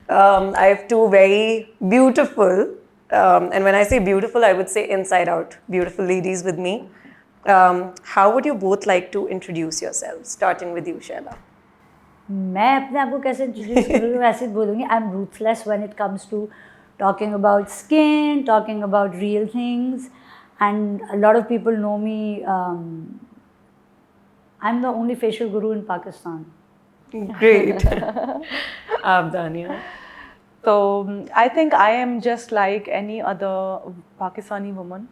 I have two very beautiful, and when I say beautiful, I would say inside out, beautiful ladies with me. How would you both like to introduce yourselves? Starting with you, Shaila. मैं अपने आप को कैसे introduce करूँगी वैसे बोलूँगी I am ruthless when it comes to talking about skin, talking about real things, and a lot of people know me. I'm the only facial guru in Pakistan. Great. Dania. So I think I am just like any other Pakistani woman,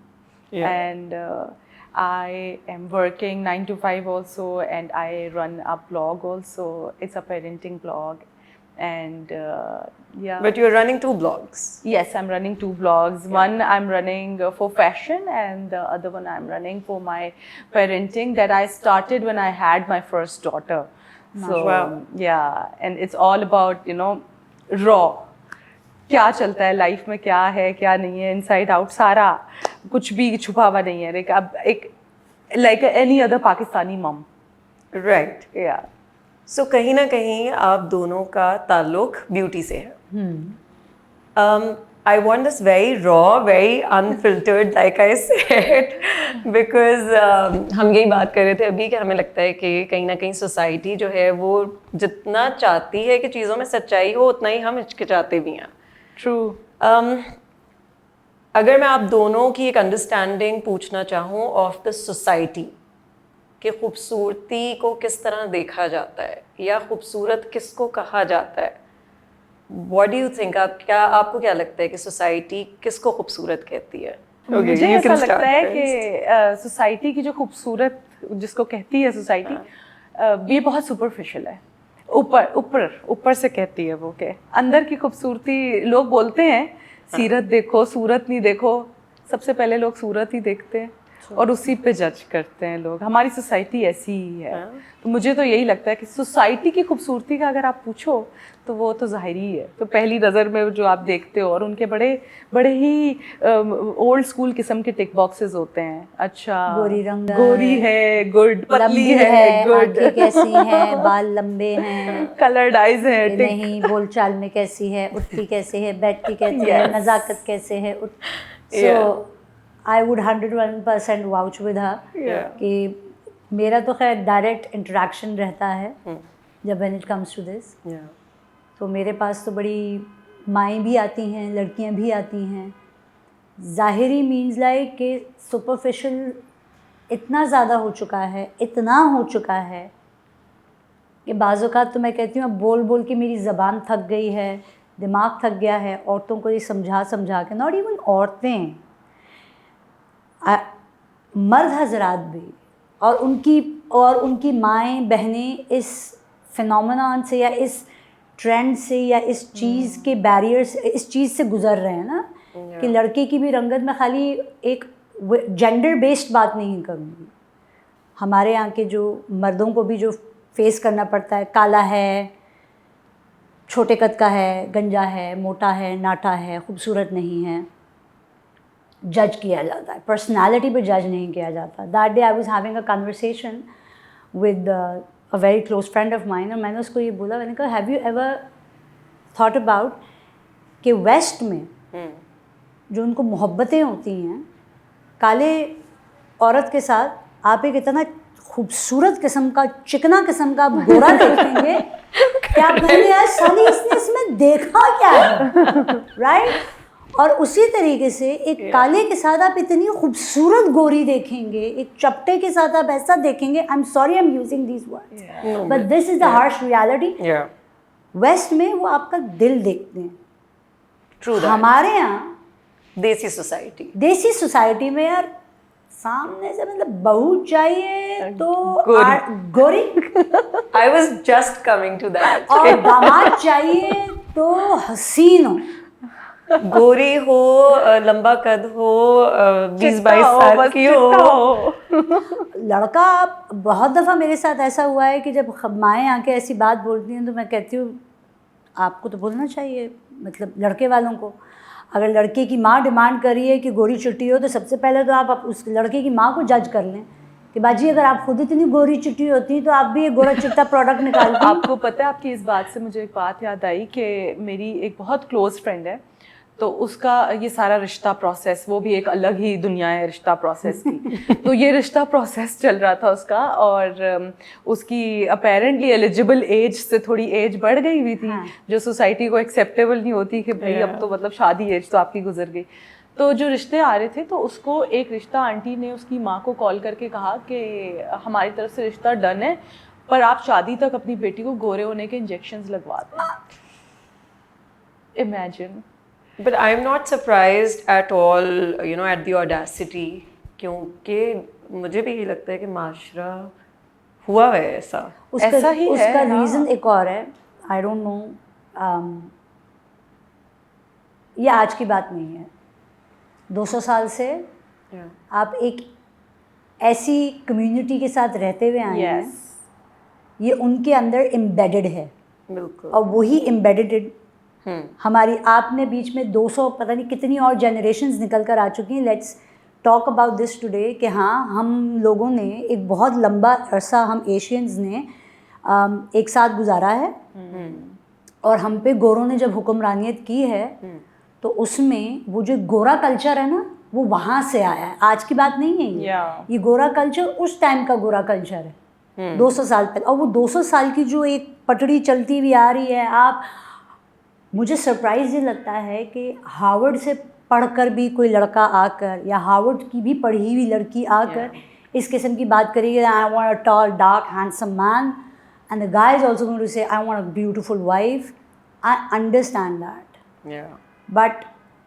and I am working 9 to 5 also, and I run a blog also. It's a parenting blog, and yeah. But you're running two blogs. Yes, I'm running two blogs. One I'm running for fashion, and the other one I'm running for my parenting that I started when I had my first daughter. So yeah, and it's all about raw. क्या चलता है life में, क्या है क्या नहीं है, inside out सारा, कुछ भी छुपा हुआ नहीं है. लाइक अब एक लाइक एनी अदर पाकिस्तानी मम. राइट. या सो कहीं ना कहीं आप दोनों का ताल्लुक ब्यूटी से है. I want this very raw, very unfiltered, like I said, because हम यही बात कर रहे थे अभी कि हमें लगता है कि कहीं ना कहीं सोसाइटी जो है वो जितना चाहती है कि चीज़ों में सच्चाई हो उतना ही हम हिचकिचाते भी हैं. ट्रू. अगर मैं आप दोनों की एक अंडरस्टैंडिंग पूछना चाहूँ ऑफ द सोसाइटी कि खूबसूरती को किस तरह देखा जाता है या खूबसूरत किसको कहा जाता है, What do you think? आपको क्या लगता है कि सोसाइटी किसको खूबसूरत कहती है? मुझे ऐसा लगता है कि सोसाइटी की जो खूबसूरत जिसको कहती है सोसाइटी, ये बहुत सुपरफिशियल है. ऊपर से कहती है वो के अंदर की खूबसूरती. लोग बोलते हैं सीरत देखो, सूरत नहीं देखो. सबसे पहले लोग सूरत ही देखते हैं और उसी पे जज करते हैं लोग. हमारी सोसाइटी ऐसी ही है. तो मुझे तो यही लगता है कि सोसाइटी की खूबसूरती का अगर आप पूछो तो वो तो ज़ाहिर ही है. तो पहली नज़र में जो आप देखते हो, और उनके बड़े ही ओल्ड स्कूल किस्म के टिक बॉक्सेस होते हैं. अच्छा, गोरी है, गुड. पतली है, गुड. आंखें कैसी हैं, बाल लंबे हैं, कलर्ड आइज है, नहीं, बोलचाल में कैसी है, उठती कैसे है, बैठती कैसे है, नज़ाकत कैसे है. So I would 101% vouch with her कि मेरा तो खैर डायरेक्ट इंटरेक्शन रहता है जब when it comes to this. तो मेरे पास तो बड़ी माएँ भी आती हैं, लड़कियां भी आती हैं. ज़ाहिरी मीन्स लाइक कि सुपरफिशियल इतना ज़्यादा हो चुका है कि बाज़ औक़ात तो मैं कहती हूँ अब बोल बोल के मेरी ज़बान थक गई है, दिमाग थक गया है औरतों को ये समझा के. नॉट इवन औरतें, मर्द हजरात भी और उनकी माएँ बहनें इस फिनोमेनन से या इस ट्रेंड से या इस चीज़ के बैरियर्स, इस चीज़ से गुज़र रहे हैं ना कि लड़के की भी रंगत में खाली एक जेंडर बेस्ड बात नहीं करूँगी. हमारे यहाँ के जो मर्दों को भी जो फेस करना पड़ता है, काला है, छोटे कद का है, गंजा है, मोटा है, नाटा है, खूबसूरत नहीं है, जज किया जाता है. पर्सनालिटी पे जज नहीं किया जाता. That day I was having a conversation with a very close friend of mine, और मैंने उसको ये बोला, मैंने कहा have you ever thought about कि वेस्ट में जो उनको मोहब्बतें होती हैं काले औरत के साथ, आप एक इतना खूबसूरत किस्म का, चिकना किस्म का गोरा देखेंगे कि आप कहेंगे यार साली इसने इसमें देखा क्या है, राइट? और उसी तरीके से एक काले के साथ आप इतनी खूबसूरत गोरी देखेंगे, एक चपटे के साथ आप ऐसा देखेंगे. I am sorry I am using these words but this is the harsh reality. West में वो आपका दिल देखते हैं. True. हमारे यहाँ देसी सोसाइटी में यार सामने से मतलब बहू चाहिए तो गोरी. I was just coming to that. और दामाद चाहिए तो हसीन हो, गोरी हो, लंबा कद हो, 20-22 साल की हो. लड़का बहुत दफ़ा मेरे साथ ऐसा हुआ है कि जब माएँ आके ऐसी बात बोलती हैं तो मैं कहती हूँ आपको तो बोलना चाहिए, मतलब लड़के वालों को. अगर लड़के की माँ डिमांड कर रही है कि गोरी चिट्टी हो तो सबसे पहले तो आप उस लड़के की माँ को जज कर लें कि बाजी अगर आप खुद इतनी गोरी चिट्टी होती तो आप भी एक गोरा चिट्टा प्रोडक्ट निकालती। आपको पता है, आपकी इस बात से मुझे एक बात याद आई कि मेरी एक बहुत क्लोज फ्रेंड है, तो उसका ये सारा रिश्ता प्रोसेस, वो भी एक अलग ही दुनिया है रिश्ता प्रोसेस की। तो ये रिश्ता प्रोसेस चल रहा था उसका, और उसकी अपेरेंटली एलिजिबल एज से थोड़ी एज बढ़ गई हुई थी, जो सोसाइटी को एक्सेप्टेबल नहीं होती कि भाई अब तो मतलब शादी एज तो आपकी गुजर गई। तो जो रिश्ते आ रहे थे, तो उसको एक रिश्ता, आंटी ने उसकी माँ को कॉल करके कहा कि हमारी तरफ से रिश्ता डन है, पर आप शादी तक अपनी बेटी को गोरे होने के इंजेक्शंस लगवा दें। Imagine. But I'm not surprised at all, you know, at the audacity, क्योंकि मुझे भी यही लगता है कि माशरा हुआ है ऐसा। ऐसा ही है, उसका हाँ। रीज़न एक और है, आई डोंट नो, ये आज की बात नहीं है, 200 साल से आप एक ऐसी कम्युनिटी के साथ रहते हुए आए हैं, ये उनके अंदर एम्बेडेड है, बिल्कुल। और वही एम्बेडेड हमारी, आपने बीच में 200 पता नहीं कितनी और जनरेशन्स निकल कर आ चुकी हैं। Let's talk about this today कि हाँ, हम लोगों ने एक बहुत लंबा अरसा, हम एशियंस ने एक साथ गुजारा है, और हम पे गोरों ने जब हुक्मरानियत की है, तो उसमें वो जो गोरा कल्चर है ना, वो वहाँ से आया है, आज की बात नहीं है ये गोरा कल्चर उस टाइम का गोरा कल्चर है, 200 साल पहले। और वो 200 साल की जो एक पटड़ी चलती हुई आ रही है, आप, मुझे सरप्राइज़ ये लगता है कि हार्वर्ड से पढ़कर भी कोई लड़का आकर, या हार्वर्ड की भी पढ़ी हुई लड़की आकर इस किस्म की बात करेगी, I want a tall dark handsome man, and the guy is also going to say I want a beautiful wife. I understand that, but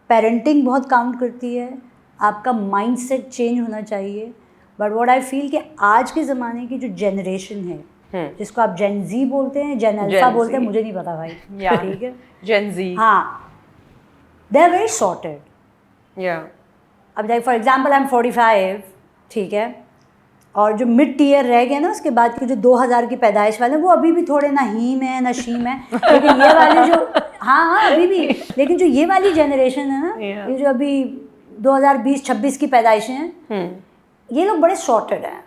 parenting बहुत काउंट करती है, आपका माइंडसेट चेंज होना चाहिए। बट व्हाट आई फील कि आज के ज़माने की जो जनरेशन है, जिसको आप जेन जी बोलते हैं, जेन अल्फा बोलते हैं, मुझे नहीं पता भाई, ठीक है, जेन जी, हाँ, दे आर वेरी सॉर्टेड। अब like for example I am 45, ठीक है, और जो मिड टीयर रह गए ना उसके बाद के जो 2000 की पैदाइश वाले, वो अभी भी थोड़े ना हीम है ना शीम है, लेकिन ये वाली जो, हाँ अभी भी, लेकिन जो ये वाली जनरेशन है ना, ये जो अभी 2020-26 की पैदाइशें हैं, ये लोग बड़े सॉर्टेड हैं,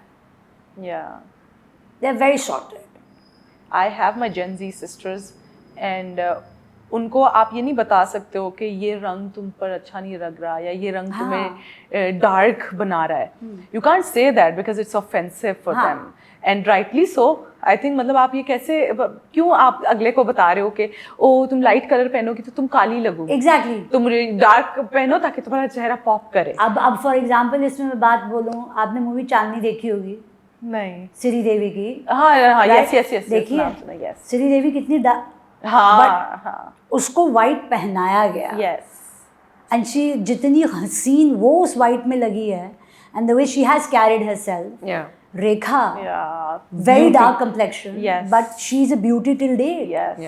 they are very sorted. I have my Gen Z sisters, and उनको आप ये नहीं बता सकते हो कि ये रंग तुम पर अच्छा नहीं लग रहा, या ये रंग तुम्हें डार्क बना रहा है। You can't say that because it's offensive for them, and rightly so. I think मतलब आप ये कैसे, क्यों आप अगले को बता रहे हो कि ओ तुम लाइट कलर पहनोगी तो तुम काली लगोगी, Exactly. तुम डार्क पहनो ताकि तुम्हारा चेहरा पॉप करे। अब फॉर एग्जाम्पल इसमें मैं बात बोलूँ, आपने मूवी चांदनी देखी होगी? नहीं। श्रीदेवी की? हाँ, yes, देखिए, yes. श्रीदेवी कितनी हाँ, उसको वाइट पहनाया गया, एंड शी जितनी हसीन वो उस वाइट में लगी है, and the way she has carried herself, Rekha, very dark complexion, but she is a beauty till date,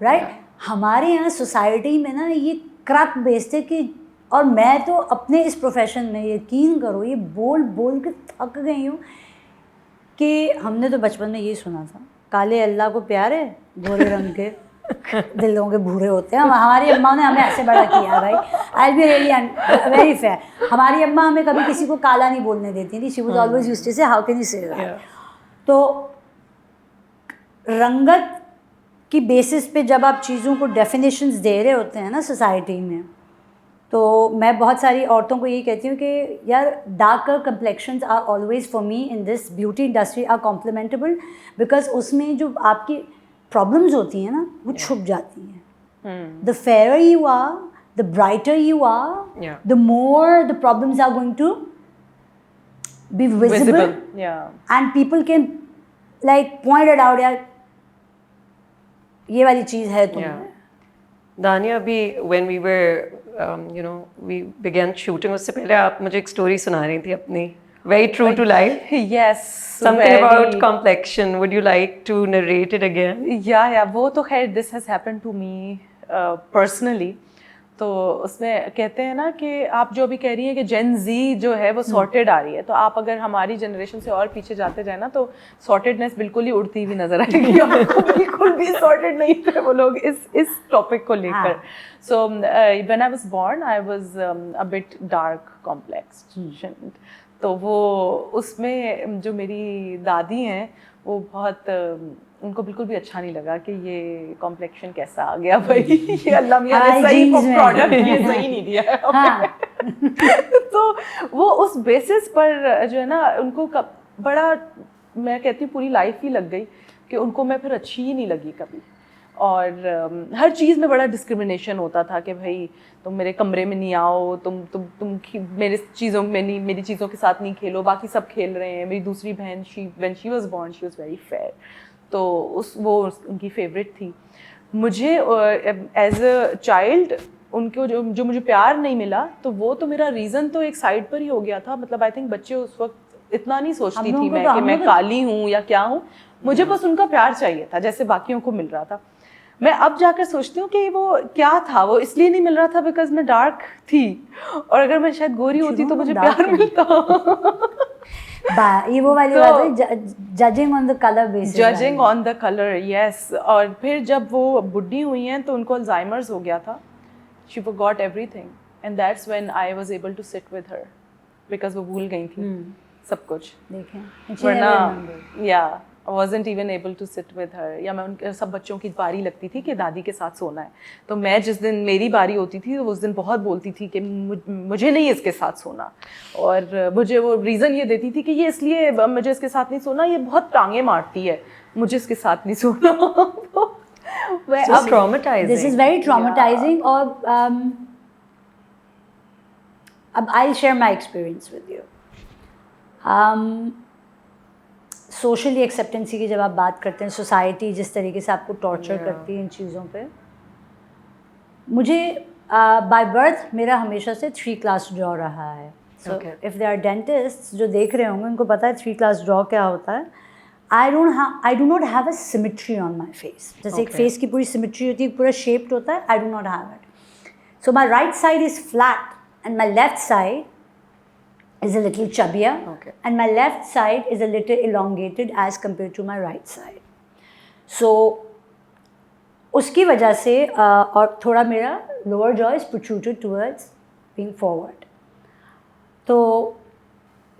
right? हमारे यहाँ सोसाइटी में ना ये क्रक बेस्ड है कि, और मैं तो अपने इस प्रोफेशन में, यकीन करो, ये बोल बोल के थक गई हूँ कि हमने तो बचपन में ये सुना था, काले अल्लाह को प्यारे, गोरे रंग के दिलों के भूरे होते हैं। हमारी अम्मा ने हमें ऐसे बड़ा किया भाई, आई बी रियली वेरी फेयर। हमारी अम्मा हमें कभी किसी को काला नहीं बोलने देती थी, she was always used to say how can you say that. तो रंगत की बेसिस पे जब आप चीज़ों को डेफिनेशंस दे रहे होते हैं ना सोसाइटी में, तो मैं बहुत सारी औरतों को यही कहती हूँ कि यार, darker complexions are always for me in this beauty industry are complimentable, because उसमें जो आपकी प्रॉब्लम्स होती हैं ना, वो छुप जाती हैं। The fair you are, the brighter you are, the more the problems are going to be visible, and people can like point it out, यार ये वाली चीज़ है तुम्हें। दानिया, अभी when we were we began shooting, उससे पहले आप मुझे एक स्टोरी सुना रही थी अपनी, very true to life. Yes, something about complexion. Would you like to narrate it again? Yeah, वो तो खैर this has happened to me personally. तो उसमें कहते हैं ना कि आप जो अभी कह रही हैं कि जेन जी जो है वो सॉर्टेड आ रही है, तो आप अगर हमारी जनरेशन से और पीछे जाते जाए ना, तो सॉर्टेडनेस बिल्कुल ही उड़ती हुई नजर आएगी आपको। बिल्कुल भी सॉर्टेड नहीं थे वो लोग इस टॉपिक को लेकर। So when I was born, I was a bit dark complexed, तो वो उसमें जो मेरी दादी हैं वो बहुत उनको बिल्कुल भी अच्छा नहीं लगा कि ये कॉम्प्लेक्शन कैसा आ गया भाई, ये अल्लाह मियां ने सही प्रोडक्ट ये सही नहीं दिया है हमें। तो वो उस बेसिस पर जो है ना उनको बड़ा, मैं कहती हूँ पूरी लाइफ ही लग गई कि उनको मैं फिर अच्छी ही नहीं लगी कभी। और हर चीज़ में बड़ा डिस्क्रिमिनेशन होता था कि भाई तुम मेरे कमरे में नहीं आओ, तुम मेरे चीज़ों में नहीं, मेरी चीज़ों के साथ नहीं खेलो, बाकी सब खेल रहे हैं। मेरी दूसरी बहन when she was born she was very fair, तो वो उनकी फेवरेट थी। मुझे एज अ चाइल्ड उनको जो मुझे प्यार नहीं मिला, तो वो तो मेरा रीज़न तो एक साइड पर ही हो गया था। मतलब आई थिंक बच्चे उस वक्त इतना नहीं सोचती थी मैं कि मैं काली हूँ या क्या हूँ, मुझे बस उनका प्यार चाहिए था जैसे बाकियों को मिल रहा था। मैं अब जाकर सोचती हूँ कि वो क्या था, वो इसलिए नहीं मिल रहा था बिकॉज मैं डार्क थी, और अगर मैं शायद गोरी होती तो मुझे प्यार मिलता। ये वो वाली बात है, judging on the colour basis, judging on the colour, yes. और फिर जब वो बुढ़ी हुई हैं तो उनको अल्जाइमर्स हो गया था, she forgot everything, and that's when I was able to sit with her, because वो भूल गई थी सब कुछ। देखें, वरना या I wasn't even able to sit with her, या मैं उनके सब बच्चों की बारी लगती थी कि दादी के साथ सोना है, तो मैं जिस दिन मेरी बारी होती थी तो उस दिन बहुत बोलती थी कि मुझे नहीं इसके साथ सोना, और मुझे वो रीज़न ये देती थी कि ये इसलिए मुझे इसके साथ नहीं सोना, ये बहुत टांगे मारती है, मुझे इसके साथ नहीं सोना। This is very traumatising. और अब I share my experience with you. Socially acceptancy की जब आप बात करते हैं, सोसाइटी जिस तरीके से आपको टॉर्चर करती है इन चीज़ों पे, मुझे बाय बर्थ मेरा हमेशा से 3 क्लास ड्रॉ रहा है। So if they are dentist जो देख रहे होंगे उनको पता है 3 क्लास ड्रॉ क्या होता है। I do not have a symmetry on my face. जैसे एक फेस की पूरी सिमेट्री होती है, पूरा शेप्ड होता है, I do not have it. So my right side is flat and my left side is a little chubbier, and my left side is a little elongated as compared to my right side. So उसकी वजह से और थोड़ा मेरा lower jaw is protruded towards being forward. तो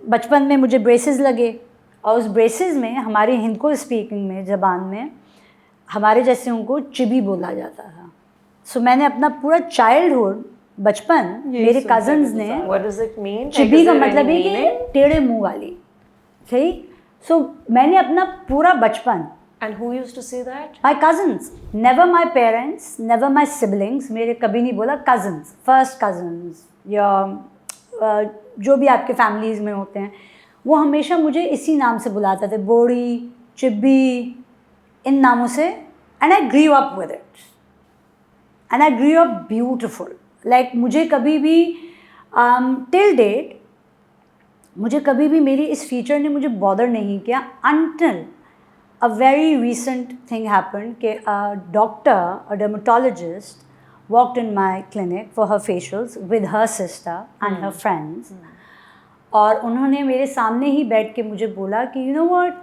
बचपन में मुझे ब्रेसेस लगे, और उस ब्रेसेस में हमारे हिंदको स्पीकिंग में ज़बान में हमारे जैसे उनको चिबी बोला जाता था। सो मैंने अपना पूरा चाइल्डहुड, बचपन, मेरे कजन्स ने, चिबी का मतलब है कि टेढ़े मुंह वाली, ठीक। सो मैंने अपना पूरा बचपन, and who used to say that? my cousins, never my parents, never my siblings, मेरे कभी नहीं बोला cousins, first cousins या जो भी आपके फैमिलीज में होते हैं, वो हमेशा मुझे इसी नाम से बुलाते थे, बोड़ी, चिब्बी, इन नामों से। and I grew up with it, and I grew up beautiful. Like मुझे कभी भी till date मुझे कभी भी मेरी इस फीचर ने मुझे बॉदर नहीं किया, until a very recent thing happened कि a doctor, a dermatologist walked in my clinic for her facials with her sister and her friends, और उन्होंने मेरे सामने ही बैठ के मुझे बोला कि you know what,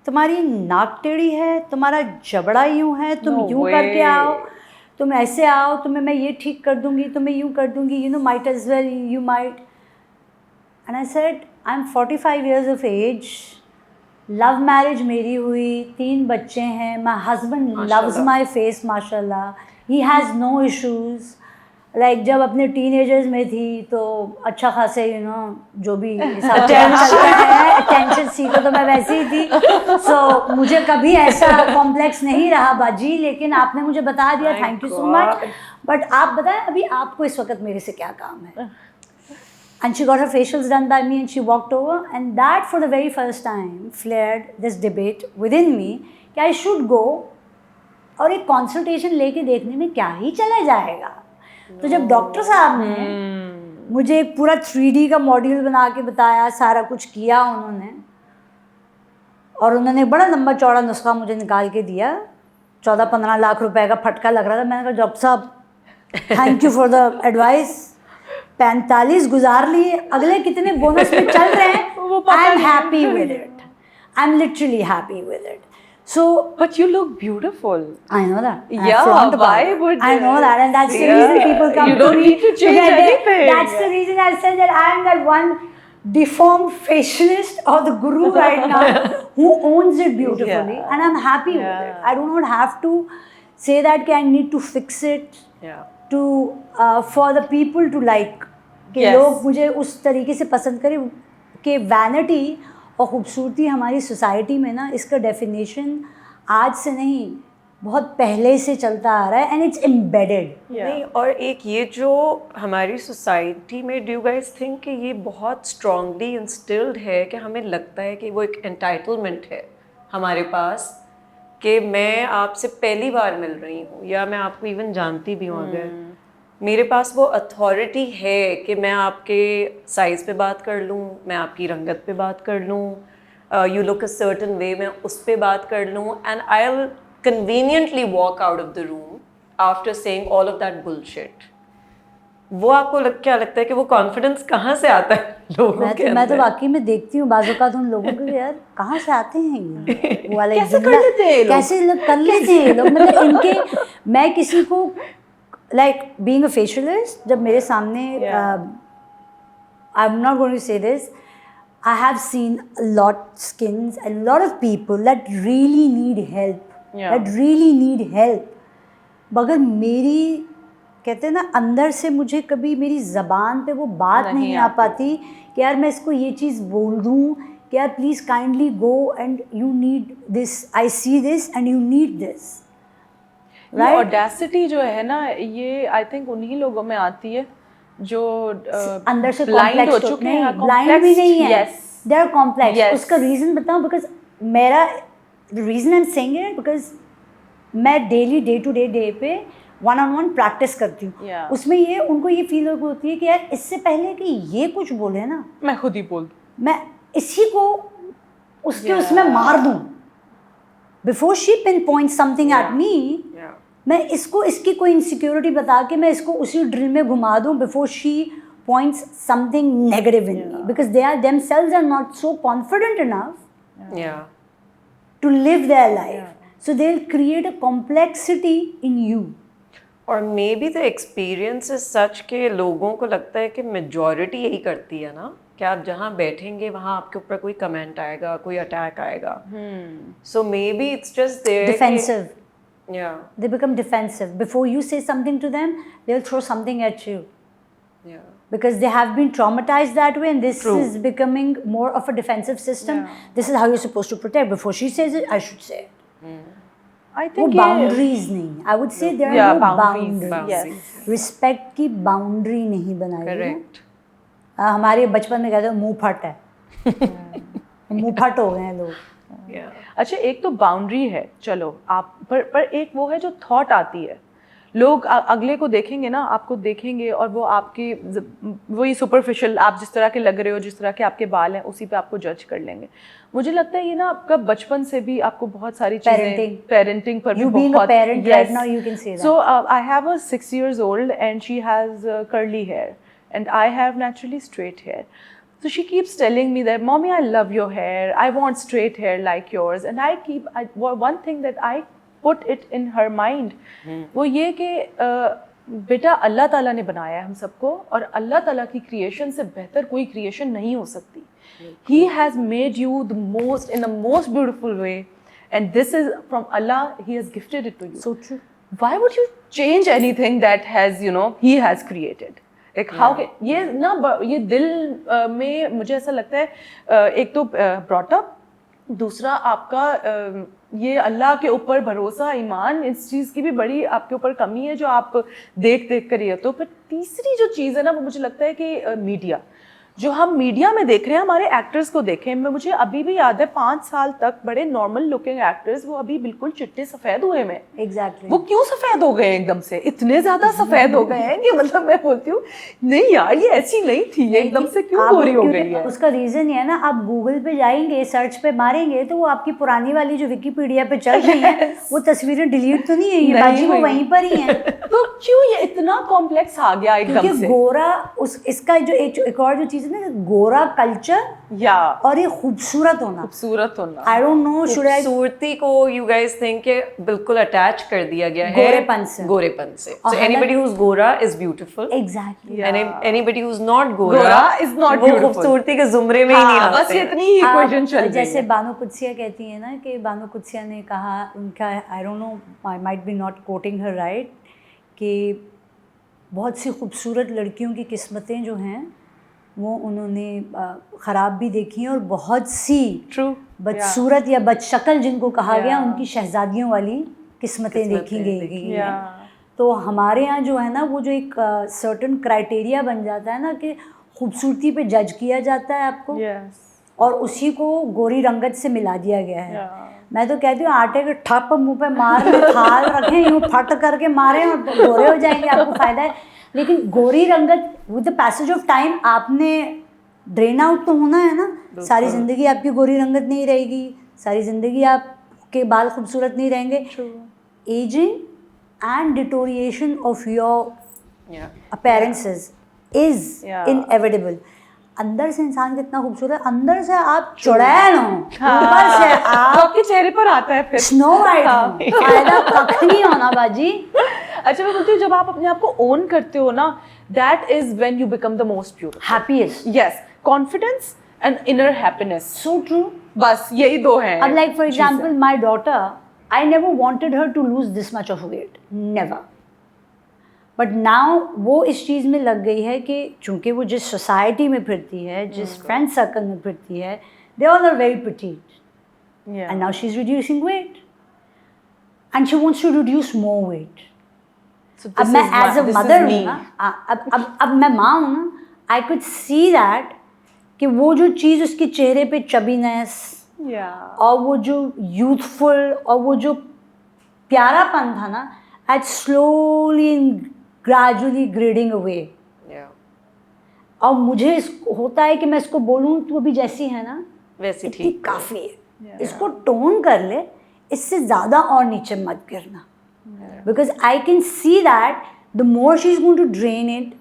तुम्हारी नाक टेढ़ी है, तुम्हारा जबड़ा यूँ है, तुम यूँ करके आओ, तुम ऐसे आओ, तुम्हें मैं ये ठीक कर दूँगी, तुम्हें यूँ कर दूँगी, you know, might as well, you might. And I said, I'm 45 years of age, love marriage मेरी हुई, 3 बच्चे हैं, my husband loves my face, माशाल्लाह, he has no issues. Like जब अपने टीनेजर्स में थी तो अच्छा खासे you know जो भी सब चलता है, अटेंशन सीखो, तो मैं वैसे ही थी। So मुझे कभी ऐसा कॉम्प्लेक्स नहीं रहा बाजी, लेकिन आपने मुझे बता दिया, thank you so much. But आप बताएं अभी आपको इस वक्त मेरे से क्या काम है। And she got her facials done by me and she walked over, and that for the very first time flared this debate within me कि I should go और एक consultation लेके देखने में क्या ही चला जाएगा। तो जब डॉक्टर साहब ने मुझे एक पूरा 3D का मॉड्यूल बना के बताया, सारा कुछ किया उन्होंने, और उन्होंने बड़ा लंबा चौड़ा नुस्खा मुझे निकाल के दिया, 14-15 लाख रुपए का फटका लग रहा था। मैंने कहा डॉक्टर साहब thank you for the advice, 45 गुजार लिए, अगले कितने बोनस में चल रहे हैं, I am happy with it, I am literally happy with it. So, but you look beautiful. I know that. Yeah, why would I know that, and that's the reason people come to me. You don't need to change anything. That's the reason I said that I am that one deformed facialist or the guru right now who owns it beautifully, Yeah. and I'm happy with it. I do not have to say that I need to fix it Yeah. to for the people to like कि Yes. लोग मुझे उस तरीके से पसंद करें कि vanity और ख़ूबसूरती हमारी सोसाइटी में ना इसका डेफिनेशन आज से नहीं बहुत पहले से चलता आ रहा है एंड इट्स एम्बेडेड। नहीं, और एक ये जो हमारी सोसाइटी में डू गाइस थिंक कि ये बहुत स्ट्रांगली इंस्टिल्ड है कि हमें लगता है कि वो एक एंटाइटलमेंट है हमारे पास कि मैं आपसे पहली बार मिल रही हूँ या मैं आपको इवन जानती भी हूँ, अगर मेरे पास वो अथॉरिटी है कि मैं आपके साइज़ पे बात कर लूँ, मैं आपकी रंगत पे बात कर लूँ, यू लुक अ सर्टन वे, मैं उस पे बात कर लूँ, and I will conveniently walk out of the room after saying all of that bullshit. वो आपको क्या लगता है कि वो कॉन्फिडेंस कहाँ से आता है लोगों के मैं तो अंदर? वाकई में देखती हूँ बाज़ औक़ात उन लोगों को, यार कहाँ से आते हैं ये वो वाला कैसे जुमला, कर लेते हैं ये लोग? कैसे लोग कर लेते हैं ये लोग, मतलब इनके मैं किसी को लाइक बीइंग अ फेशियलिस्ट जब मेरे सामने I am not going to say this, I have seen a lot skins, a lot of people that really need help, that really need help. मगर मेरी कहते हैं ना अंदर से मुझे कभी मेरी ज़बान पे वो बात नहीं आ पाती कि यार मैं इसको ये चीज़ बोल दूँ कि यार please kindly go and you need this, I see this and you need this. ये ऑडेसिटी जो है ना, ये आई थिंक उन्हीं लोगों में आती है जो अंदर से ब्लाइंड हो complex चुके नहीं, हैं, ब्लाइंड भी नहीं है, yes. They are complex. Yes. उसका रीज़न बताऊँ, बिकॉज मेरा reason I am saying it because मैं डेली डे टू डे पे वन ऑन वन प्रैक्टिस करती हूँ। Yeah. उसमें ये उनको ये फील होती है कि यार इससे पहले कि ये कुछ बोले ना मैं खुद ही बोल दूँ, मैं इसी को उसके उसमें मार दूँ, before she pin point something at me, मैं इसको इसकी कोई इनसिक्योरिटी बता के मैं इसको उसी ड्रिल में घुमा दूँ before she points something negative in me, because they are themselves are not so confident enough to live their life, so they'll create a complexity in you. और may be the experience is such के लोगों को लगता है कि majority यही करती है ना कि आप जहाँ बैठेंगे वहाँ आपके ऊपर कोई कमेंट आएगा, कोई अटैक आएगा, so maybe it's just there Defensive. Yeah. They become defensive. Before you say something to them, they'll throw something at you. Yeah. Because they have been traumatized that way, and this True. is becoming more of a defensive system. This is how you're supposed to protect. Before she says it, I should say it. I वो think boundaries नहीं, I would say there are no boundaries. Yes. Respect की boundary नहीं बनाई है। Correct. हमारे बचपन में कहते हैं मुंह फट है, मुंह फट हो गए हैं लोग। Yeah. अच्छा, एक तो बाउंड्री है, चलो आप पर एक वो है जो थॉट आती है, लोग अगले को देखेंगे ना, आपको देखेंगे और वो आपकी वही सुपरफिशियल, आप जिस तरह के लग रहे हो, जिस तरह के आपके बाल हैं, उसी पे आपको जज कर लेंगे। मुझे लगता है ये ना आपका बचपन से भी आपको बहुत सारी चीजें पेरेंटिंग पर भी You being a parent right now, you can say that. So I have a 6 years old and she has curly hair and I have naturally straight hair. So she keeps telling me that, Mommy, I love your hair. I want straight hair like yours. And one thing that I put it in her mind, वो ये कि बेटा अल्लाह ताला ने बनाया है हम सबको, और अल्लाह ताला की क्रिएशन से बेहतर कोई क्रिएशन नहीं हो सकती. He has made you in the most beautiful way, and this is from Allah. He has gifted it to you. So true. Why would you change anything that has, He has created? Like how ये ना ये दिल में मुझे ऐसा लगता है, एक तो brought up, दूसरा आपका ये अल्लाह के ऊपर भरोसा, ईमान, इस चीज़ की भी बड़ी आपके ऊपर कमी है जो आप देख कर ही है। तो फिर तीसरी जो चीज़ है ना, वो मुझे लगता है कि मीडिया, जो हम मीडिया में देख रहे हैं, हमारे एक्टर्स को देखें, मुझे अभी भी याद है 5 साल तक बड़े नॉर्मल लुकिंग एक्टर्स, वो अभी बिल्कुल चिट्टे सफ़ेद हुए हैं। Exactly. वो क्यों सफ़ेद हो गए एकदम से, इतने ज़्यादा सफ़ेद हो गए हैं कि मतलब मैं बोलती हूँ नहीं यार ये ऐसी नहीं थी, ये एकदम से क्यों गोरी हो गई है। उसका रीज़न ये है ना, आप गूगल पे जाएंगे, सर्च पे मारेंगे तो वो आपकी पुरानी वाली जो विकीपीडिया पे चल रही है वो तस्वीरें डिलीट तो नहीं है, ये बाजी वो वहीं पर ही है। तो क्यों ये इतना कॉम्प्लेक्स आ गया एकदम से? क्योंकि गोरा इसका जो एक और जो चीज़ इसमें गोरा कल्चर या और ये खूबसूरत होना, खूबसूरत होना, I don't know should I खूबसूरती को यू गाइस थिंक के बिल्कुल अटैच कर दिया गया है गोरेपन से। गोरेपन से। और So anybody who's गोरा is beautiful exactly and anybody who's not Gora Gora is not वो beautiful. खूबसूरती के जुमरे में ही नहीं हाँ, बस आते हैं। इतनी ही इक्वेशन चल रही जैसे है। बानो कुदसिया कहती है ना कि बानो कुदसिया ने कहा उनका, I don't know, I might be not coating her right, कि बहुत सी खूबसूरत लड़कियों की किस्मतें जो हैं वो उन्होंने ख़राब भी देखी हैं, और बहुत सी ट्रू बदसूरत या बदशक्ल जिनको कहा गया उनकी शहजादियों वाली किस्मतें देखी गई हैं। तो हमारे यहाँ जो है ना वो जो एक सर्टन क्राइटेरिया बन जाता है ना कि खूबसूरती पे जज किया जाता है आपको, और उसी को गोरी रंगत से मिला दिया गया है। मैं तो कहती हूँ आटे के ठप मुंह पे मार में थाल रखें, यूँ फट करके मारें और गोरे हो जाएंगे, आपको फ़ायदा है। लेकिन गोरी रंगत with the passage of time आपने ड्रेन आउट तो होना है ना। सारी ज़िंदगी आपकी गोरी रंगत नहीं रहेगी, सारी ज़िंदगी आपके बाल खूबसूरत नहीं रहेंगे। Ageing and deterioration of your appearances is inevitable. अंदर से इंसान कितना खूबसूरत, अंदर से आप चुड़ैल हो, ऊपर से आप आपके चेहरे पर आता है फिर स्नो वाइट हो, फायदा कख नहीं होना बाजी। अच्छा, मैं बोलती हूँ जब आप अपने आप को ओन करते हो ना, that is when you become the most beautiful. Happiest, yes, confidence and inner happiness, so true. बस यही दो हैं। अब like for example my daughter, I never wanted her to lose this much of weight, never. But now वो इस चीज़ में लग गई है कि चूंकि वो जिस सोसाइटी में फिरती है, जिस फ्रेंड सर्कल में फिरती है, they all are very petite, and now she is reducing weight and she wants to reduce more weight. अब मैं एज अ मदर हूँ ना, अब मैं माँ हूँ ना, आई कुड सी दैट कि वो जो चीज़ उसके चेहरे पे चबीनेस और वो जो यूथफुल और वो जो प्यारापन था ना, at slowly and gradually grading away. और मुझे होता है कि मैं इसको बोलूँ तू अभी जैसी है ना वैसी इतनी ठीक काफ़ी है, इसको टोन कर ले, इससे ज़्यादा और नीचे मत गिरना, because I can see that the more she is going to drain it.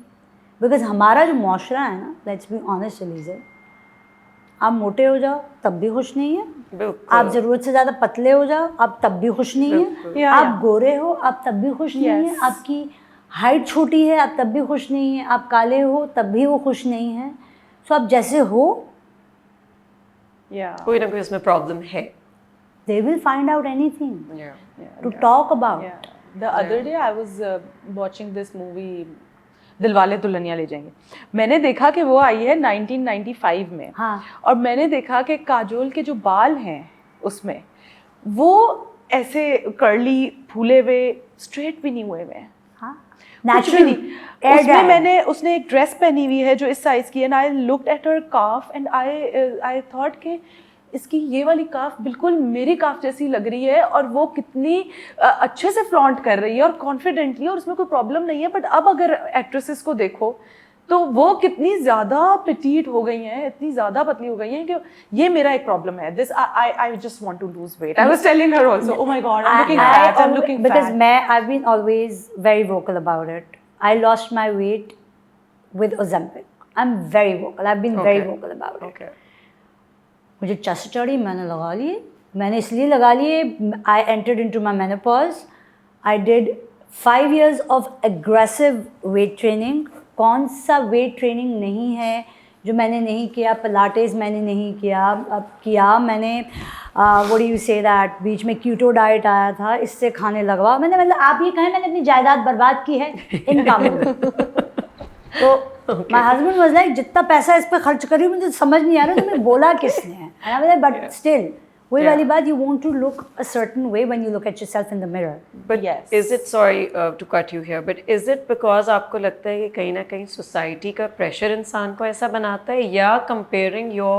Because हमारा जो माशरा है ना, लेट्स बी ऑनेस्ट एलिज़ा, आप मोटे हो जाओ तब भी खुश नहीं है, आप ज़रूरत से ज़्यादा पतले हो जाओ आप तब भी खुश नहीं है, आप गोरे हो आप तब भी खुश नहीं है, आपकी हाइट छोटी है आप तब भी खुश नहीं है, आप काले हो तब भी वो खुश नहीं है। सो आप जैसे हो, कोई ना कोई इसमें प्रॉब्लम है। they will find out anything to talk about. The other day I was watching this movie, Dilwale Dulhania ले जाएंगे। मैंने देखा कि वो आई है 1995 में। हाँ। और मैंने देखा कि काजोल के जो बाल हैं उसमें वो ऐसे कर्ली फूले हुए स्ट्रेट भी नहीं हुए हुए हैं। हाँ, कुछ भी नहीं। उसमें उसने एक ड्रेस पहनी हुई है जो इस साइज की है, and I looked at her calf and I thought कि इसकी ये वाली काफ बिल्कुल मेरी काफ जैसी लग रही है, और वो कितनी अच्छे से फ्लॉन्ट कर रही है और कॉन्फिडेंटली, और उसमें कोई प्रॉब्लम नहीं है। बट अब अगर एक्ट्रेसेस को देखो तो वो कितनी ज़्यादा पिटीट हो गई हैं, इतनी ज़्यादा पतली हो गई हैं कि ये मेरा एक प्रॉब्लम है। This I just want to lose weight. I was telling her also, oh my god, I am looking fat, I am looking fat. Because I have been always very vocal about it. I lost my weight with Ozempic. I'm very vocal. I've been very vocal about it. Okay. मुझे चस्ट चढ़ी, मैंने लगा लिए, मैंने इसलिए लगा लिए, I entered into my menopause, I did 5 years of aggressive weight training. कौन सा वेट ट्रेनिंग नहीं है जो मैंने नहीं किया? पिलाटेस मैंने नहीं किया, अब किया मैंने what do you say that, बीच में कीटो डाइट आया था, इससे खाने लगवा मैंने, मतलब आप ये कहें मैंने अपनी जायदाद बर्बाद की है इन कामों में। तो माय हस्बैंड वाज लाइक जितना पैसा इस पे खर्च करी मुझे समझ नहीं आ रहा तुम्हें बोला किसने है, बट स्टिल वही वाली बात, you want to look a certain way when you look at yourself in the mirror. But yes. Is it, sorry to cut you here, but is it because आपको लगता है कि कहीं ना कहीं सोसाइटी का प्रेशर इंसान को ऐसा बनाता है, या comparing your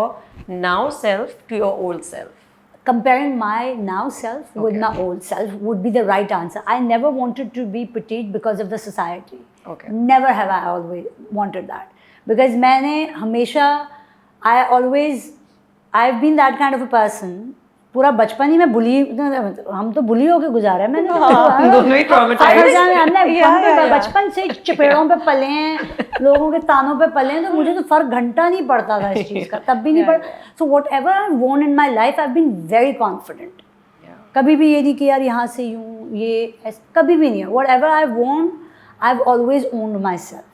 now self to your old self? Comparing my now self with my old self would be the right answer. I never wanted to be petite because of the society. Okay. Never have I always wanted that. Because मैंने हमेशा, I've been that kind of a person, पूरा बचपन ही में बुली, हम तो बुली होके गुजारा है मैंने। दोनों ही ट्रॉमेटाइज्ड। बचपन से चपेड़ों पे पले हैं, लोगों के तानों पे पले हैं, तो मुझे तो फर्क घंटा नहीं पड़ता था इस चीज़ का, तब भी नहीं पड़ता। So whatever I want in my life I have been very confident. कभी भी ये नहीं कि यार यहाँ से यूँ ये कभी भी नहीं है। What ever I want I have always owned my self.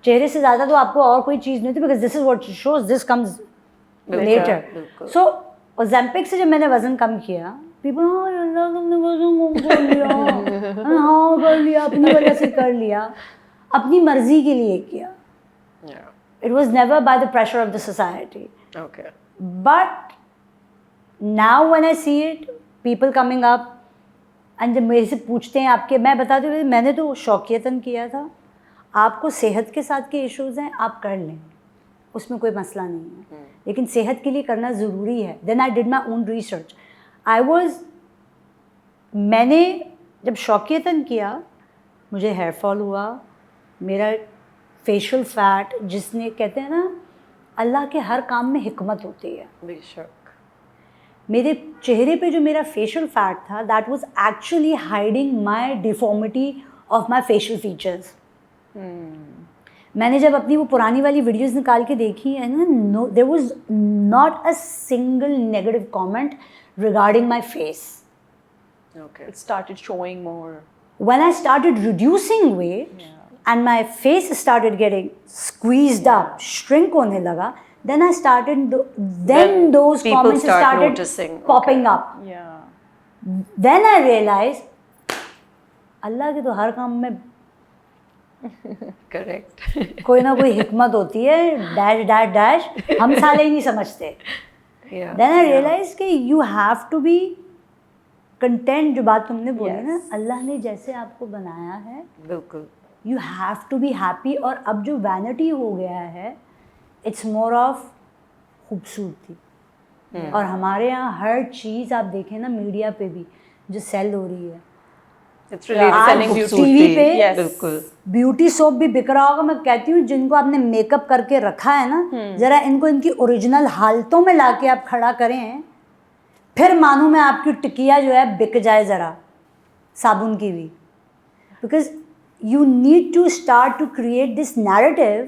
चेहरे से ज़्यादा तो आपको और कोई चीज़ नहीं थी, because this is what shows, this comes later. So Olympic से जब मैंने वजन कम किया, पीपल तुमने वजन कम कर लिया, हाँ कर लिया, अपनी वजह से कर लिया, अपनी मर्जी के लिए किया। It was never by the pressure of the society. But now when I see it, people coming up and जब मेरे से पूछते हैं आपके, मैं बताती हूँ मैंने तो शौकियतन किया था। आपको सेहत के साथ के इश्यूज़ हैं, आप कर लें, उसमें कोई मसला नहीं है, लेकिन सेहत के लिए करना ज़रूरी है। Then I did my own research. मैंने जब शौकियतन किया, मुझे हेयर फॉल हुआ, मेरा फेशियल फैट, जिसने कहते हैं ना अल्लाह के हर काम में हिकमत होती है, बेशक। मेरे चेहरे पे जो मेरा फेशियल फैट था, that was actually hiding my deformity of my facial features. मैंने जब अपनी वो पुरानी वाली वीडियोस निकाल के देखी है ना, no there was not a single negative comment regarding my face. Okay. It started showing more. When I started reducing weight and my face started getting squeezed up, shrink होने लगा, then I started then those comments started noticing. popping up. Yeah. Then I realized अल्लाह के तो हर काम में correct कोई ना कोई हिकमत होती है, डैश डैश डैश, हम साले ही नहीं समझते। Then I realized कि you have to be content। जो बात तुमने बोली ना, अल्लाह ने जैसे आपको बनाया है, बिल्कुल, you have to be happy. और अब जो वैनिटी हो गया है, इट्स मोर ऑफ खूबसूरती। और हमारे यहाँ हर चीज़ आप देखें ना, मीडिया पे भी जो सेल हो रही है, टीवी पे बिल्कुल, ब्यूटी सोप भी बिक रहा होगा। मैं कहती हूँ जिनको आपने मेकअप करके रखा है ना, जरा इनको इनकी ओरिजिनल हालतों में लाके आप खड़ा करें, फिर मानूं मैं आपकी टिकिया जो है बिक जाए ज़रा, साबुन की भी। Because you need to start to create this narrative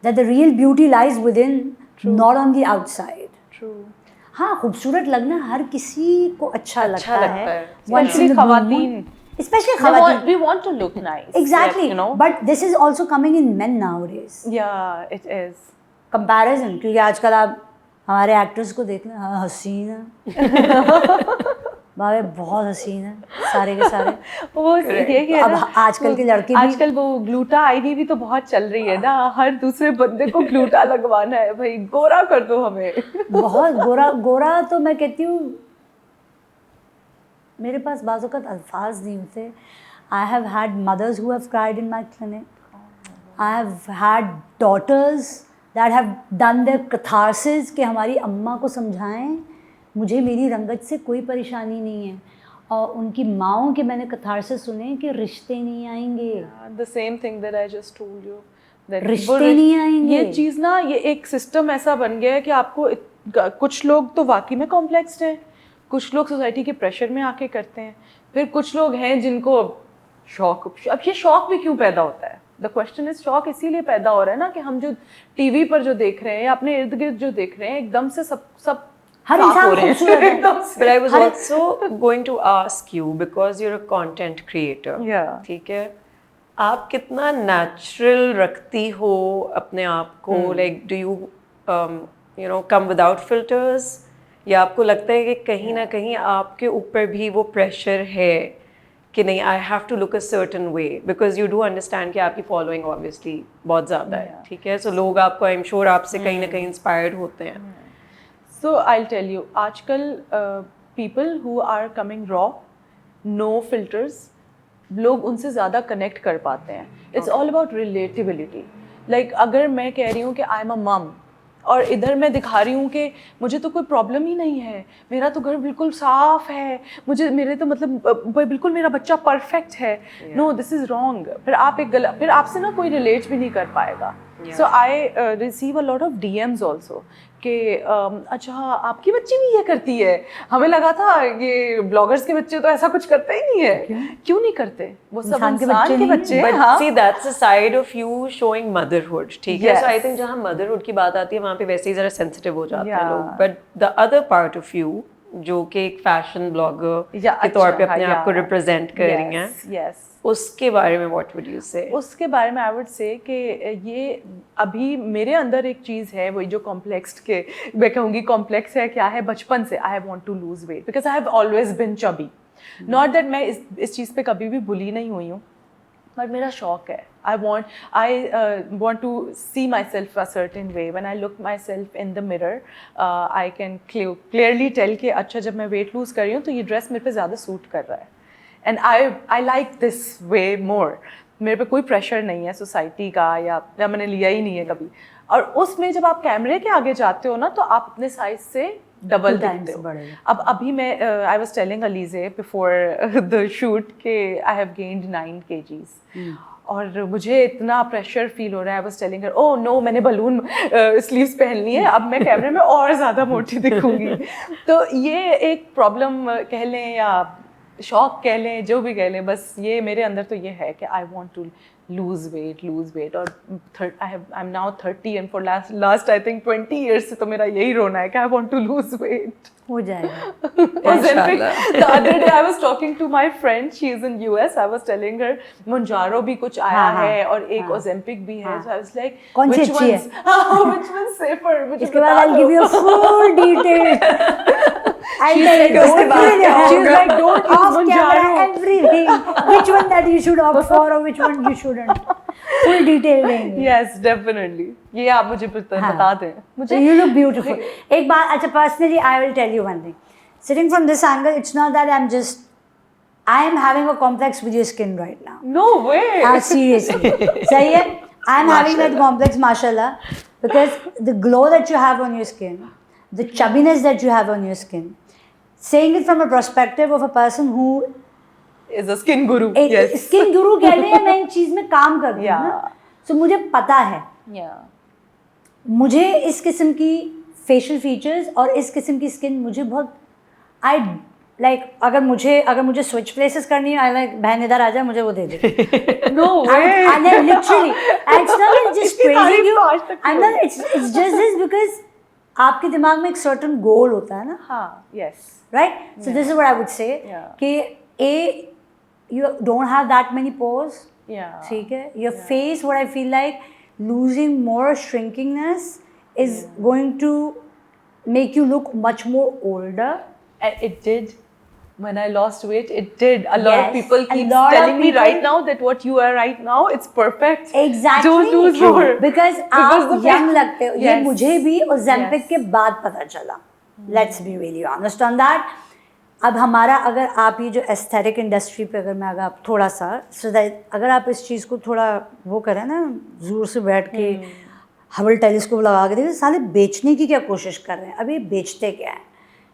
that the real beauty lies within, not on the outside. True. हाँ, खूबसूरत लगना हर किसी को अच्छा लगता है, especially खवातीन। Especially खवातीन। We want to look nice. Exactly. You know? But this is also coming in men nowadays. Yeah, it is. Comparison, क्योंकि आजकल आप हमारे एक्टर्स को देख लें, हाँ हसीन है, बाबे बहुत हसीन है सारे के सारे। वो ये है अब ना, आजकल के लड़के भी, आजकल वो ग्लूटा आईवी भी तो बहुत चल रही है ना, हर दूसरे बंदे को ग्लूटा लगवाना है, भाई गोरा कर दो हमें। बहुत गोरा गोरा। तो मैं कहती हूँ मेरे पास बाज़ औक़ात अल्फाज नहीं होते। I have had mothers who have cried in my clinic, I have had daughters that have done their catharsis कि हमारी अम्मा को समझाएं मुझे मेरी रंगत से कोई परेशानी नहीं है, और उनकी माँओं के मैंने कैथारसिस सुने कि रिश्ते नहीं आएंगे। The same thing that I just told you, that रिश्ते नहीं आएंगे। ये चीज़ ना, ये एक सिस्टम ऐसा बन गया है कि आपको कुछ लोग तो वाकई में कॉम्प्लेक्स्ड हैं, कुछ लोग सोसाइटी के प्रेशर में आके करते हैं, फिर कुछ लोग हैं जिनको शौक। अब ये शौक भी क्यों पैदा होता है? द क्वेश्चन इज, शौक इसीलिए पैदा हो रहा है ना कि हम जो टीवी पर जो देख रहे हैं या अपने इर्द गिर्द जो देख रहे हैं, एकदम से सब हर इंसान खूबसूरत है। But I was also going to ask you, because you're a content creator, ठीक है, आप कितना नेचुरल रखती हो अपने आप को? Like do you you know come without filters, या आपको लगता है कि कहीं ना कहीं आपके ऊपर भी वो प्रेशर है कि नहीं, I have to look a certain way, because you do understand कि आपकी फॉलोइंग ऑब्वियसली बहुत ज़्यादा है, ठीक है, सो लोग आपको आई एम श्योर आपसे कहीं ना कहीं इंस्पायर्ड होते हैं। So I'll tell you, आजकल people who are coming raw, no filters, लोग उनसे ज़्यादा कनेक्ट कर पाते हैं। It's all about relatability. Like अगर मैं कह रही हूँ कि I'm a mom, और इधर मैं दिखा रही हूँ कि मुझे तो कोई प्रॉब्लम ही नहीं है, मेरा तो घर बिल्कुल साफ है, मेरे तो मतलब बिल्कुल मेरा बच्चा परफेक्ट है। No, this is wrong. फिर आप फिर आपसे ना कोई रिलेट भी नहीं कर पाएगा। So I receive a lot of DMs also कि अच्छा आपकी बच्ची भी ये करती है, हमें लगा था ये ब्लॉगर्स के बच्चे तो ऐसा कुछ करते ही नहीं है। क्यों नहीं करते? वो सब इंसान के बच्चे But हाँ। see, that's a side of you showing motherhood, ठीक है? Yes. So I think जहाँ motherhood की बात आती है वहाँ पे वैसे ही ज़रा sensitive हो जाते हैं Yeah. लोग। But the other part of you जो कि एक फैशन ब्लॉगर Yeah, के तौर पे अच्छा, अपने हाँ, आप को yeah. रिप्रेजेंट कर रही हैं, Yes. उसके बारे में what would you say? उसके बारे में आई वुड से कि ये अभी मेरे अंदर एक चीज़ है, वही जो कॉम्प्लेक्स के मैं कहूँगी कॉम्प्लेक्स है, क्या है, बचपन से I want to lose weight because I have always been chubby. Not that मैं इस चीज़ पे कभी भी बुली नहीं हुई हूँ, बट मेरा शौक है। I want to see myself a certain way. When I look myself in the mirror, I can clearly tell कि अच्छा जब मैं weight lose कर रही हूँ तो ये ड्रेस मेरे पे ज़्यादा सूट कर रहा है। And I like this way more. मेरे पे कोई प्रेशर नहीं है सोसाइटी का या मैंने लिया ही नहीं है कभी। और उसमें जब आप कैमरे के आगे जाते हो ना तो आप अपने साइज से डबल दिखते हो। अब अभी मैं आई was telling Alizeh before the shoot के आई हैव गेन्ड 9 kgs और मुझे इतना प्रेशर फील हो रहा है। I was telling her oh no मैंने बलून स्लीव्स पहन ली है, अब मैं कैमरे में और ज़्यादा मोटी दिखूंगी। तो ये एक प्रॉब्लम कह लें या शौक कह लें, जो भी कह लें, बस ये मेरे अंदर तो ये है कि I want to lose weight और I'm now 30 and for last I think 20 years से तो मेरा यही रोना है कि I want to lose weight. हो जाएगा। Ozempic, the other day I was talking to my friend, she is in US, I was telling her Mounjaro भी कुछ आया है और एक Ozempic भी है, so I was like कौन सी अच्छी है? which one's safer? इसके बाद I'll give you a full detail. She's like don't use Mounjaro. Everything. Which one that you should opt for or which one you shouldn't. Full detail देंगे। Yes, definitely. ये आप मुझे बता दें। मुझे You look beautiful. एक बात अच्छा personally I will tell you one thing. Sitting from this angle, it's not that I am having a complex with your skin right now. No way. Seriously. सही है? I am having that complex, mashallah, because the glow that you have on your skin, the chubbiness that you have on your skin, saying it from a perspective of a person who is a skin guru. Yes. Skin guru कह रहे हैं, मैं इन चीज में काम करती हूँ ना, so मुझे पता है। मुझे इस किस्म की फेशियल फीचर्स और इस किस्म की स्किन मुझे बहुत आई लाइक अगर मुझे स्विच प्लेसेस करनी है, आई लाइक बहन इधर आ जा, मुझे वो दे दे। No way. And then literally, and it's not just praising you. And then it's just this because आपके दिमाग में एक certain goal होता है ना। हाँ, yes. Right? So this is what I would say कि you don't have that many pores. Yeah. ठीक है? Your face, what I feel like, losing more shrinkingness is going to make you look much more older. And it did. When I lost weight, it did. A lot of people keep telling me right now that what you are right now, it's perfect. Exactly. Don't lose more. Because आप young लगते हो। ये मुझे भी Ozempic के बाद पता चला. Let's be really honest on that. अब हमारा अगर आप ये जो एस्थेटिक इंडस्ट्री पे अगर मैं आप थोड़ा सा अगर आप इस चीज़ को थोड़ा वो करें ना, जोर से बैठ के हबल टेलीस्कोप लगा के देखें, साले बेचने की क्या कोशिश कर रहे हैं। अब ये बेचते क्या है?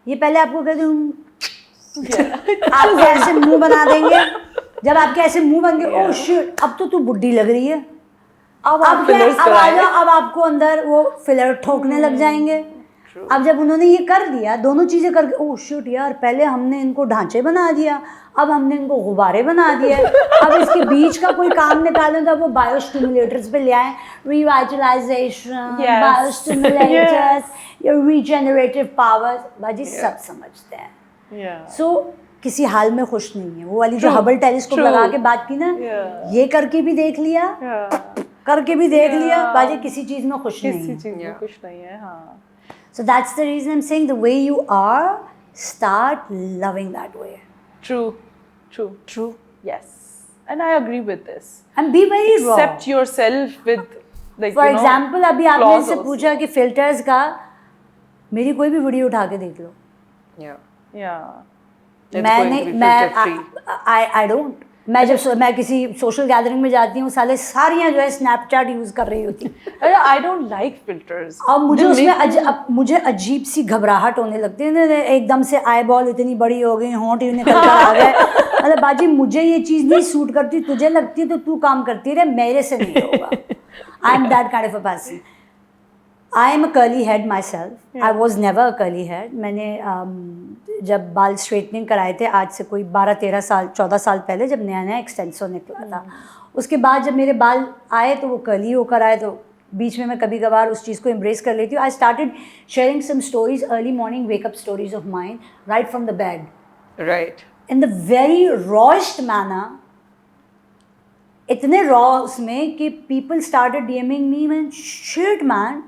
ये पहले आपको कहते हैं आपके ऐसे मुंह बना देंगे, जब आपके ऐसे मुंह बन गए ओह शिट अब तो तू बुड्ढी लग रही है, अब आपको अंदर वो फिलर ठोकने लग जाएंगे। अब जब उन्होंने ये कर दिया, दोनों चीज़ें करके ओह शिट यार, पहले हमने इनको ढांचे बना दिया, अब हमने इनको गुब्बारे बना दिए, अब इसके बीच का कोई काम निकालें तो वो बायोस्टिमुलेटर्स पे ले आए, रिवाइटलाइजेशन, बायोस्टिमुलेटर्स, रीजेनरेटिव पावर्स, बाजी सब समझते हैं। सो किसी हाल में खुश नहीं है। वो वाली जो हबल टेलीस्कोप लगा के बात की ना, ये करके भी देख लिया, करके भी देख लिया, बाजी किसी चीज़ में खुश नहीं है। हाँ। So that's the reason I'm saying the way you are, start loving that way. True. Yes. And I agree with this. And be very raw. Accept yourself with like, For example, अभी आपने इससे पूछा कि filters का, मेरी कोई भी video उठा के देख लो। Yeah. I don't. मैं किसी सोशल गैदरिंग में जाती हूँ, साले सारियाँ जो है स्नैपचैट यूज़ कर रही होती। I don't like filters. और मुझे उसमें मुझे अजीब सी घबराहट होने लगती है, एकदम से आई बॉल इतनी बड़ी हो गई, होंठ निकल कर आ गए। मतलब बाजी मुझे ये चीज़ नहीं सूट करती, तुझे लगती है तो तू काम करती रहे, मेरे से नहीं होगा। I am that kind of a person. I am a curly head my self, I was never a curly head. मैंने जब बाल स्ट्रेटनिंग कराए थे आज से कोई 12-13 साल 14 साल पहले, जब नया नया एक्सटेंसो निकला था, उसके बाद जब मेरे बाल आए तो वो कर्ली होकर आए, तो बीच में मैं कभी कभार उस चीज़ को एम्ब्रेस कर लेती हूँ। I started sharing some stories, early morning wake up stories of mind right from the bed, right, in the very roast manner, इतने रॉ उसमें कि people started DMing me, man shit man,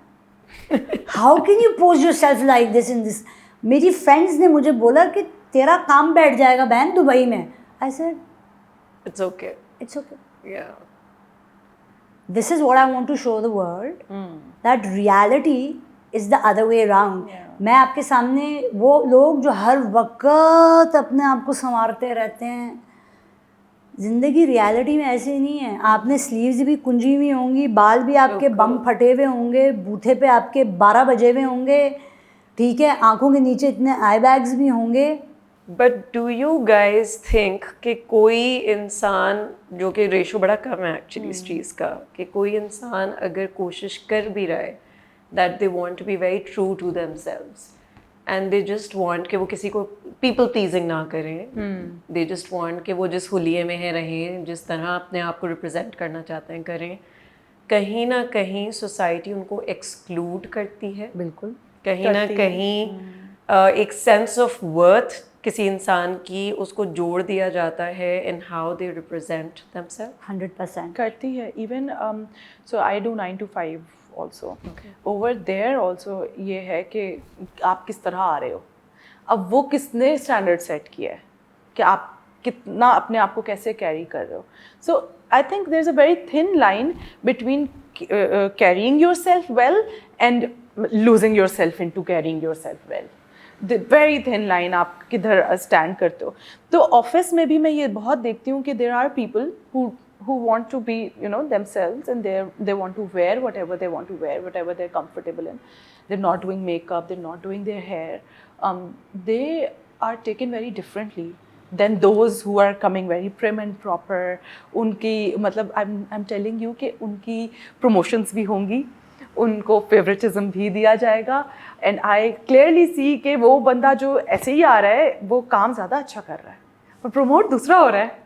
how can you post yourself like this in this. मेरी friends ने मुझे बोला कि तेरा काम बैठ जाएगा बहन दुबई में। I said it's okay, it's okay, yeah, this is what I want to show the world, that reality is the other way around. मैं आपके सामने वो लोग जो हर वक्त अपने आप को संवारते रहते हैं, ज़िंदगी रियलिटी में ऐसे नहीं है। आपने स्लीव्स भी कुंजी हुई होंगी, बाल भी आपके बम फटे हुए होंगे, बूथे पे आपके 12 बजे हुए होंगे, ठीक है, आंखों के नीचे इतने आई बैग्स भी होंगे। But do you guys think कि कोई इंसान, जो कि रेशो बड़ा कम है एक्चुअली इस चीज़ का, कि कोई इंसान अगर कोशिश कर भी रहा है that they want to be very true to themselves and they just want कि वो किसी को पीपल प्लीजिंग ना करें, दे जस्ट वांट कि वो जिस हुलिये में है रहें, जिस तरह अपने आप को रिप्रेजेंट करना चाहते हैं करें, कहीं ना कहीं सोसाइटी उनको एक्सक्लूड करती है। बिल्कुल कहीं ना कहीं एक सेंस ऑफ वर्थ किसी इंसान की उसको जोड़ दिया जाता है in how they represent themself. 100% करती है। Even so I do 9 to 5 also. Over there also ये है कि आप किस तरह आ रहे हो, अब वो किसने स्टैंडर्ड सेट किया है कि आप कितना अपने आप को कैसे कैरी कर रहे हो। So I think there is a very thin line between carrying yourself well and losing yourself into carrying yourself well. The very thin line, आप किधर स्टैंड करते हो। तो ऑफिस में भी मैं ये बहुत देखती हूँ कि there are people who want to be, you know, themselves, and they want to wear whatever they want to wear, whatever they're comfortable in. They're not doing makeup, they're not doing their hair. They are taken very differently than those who are coming very prim and proper. उनकी मतलब I'm telling you कि उनकी promotions भी होंगी, उनको favouritism भी दिया जाएगा, एंड आई क्लियरली सी कि वो बंदा जो ऐसे ही आ रहा है वो काम ज़्यादा अच्छा कर रहा है और प्रमोट दूसरा हो रहा है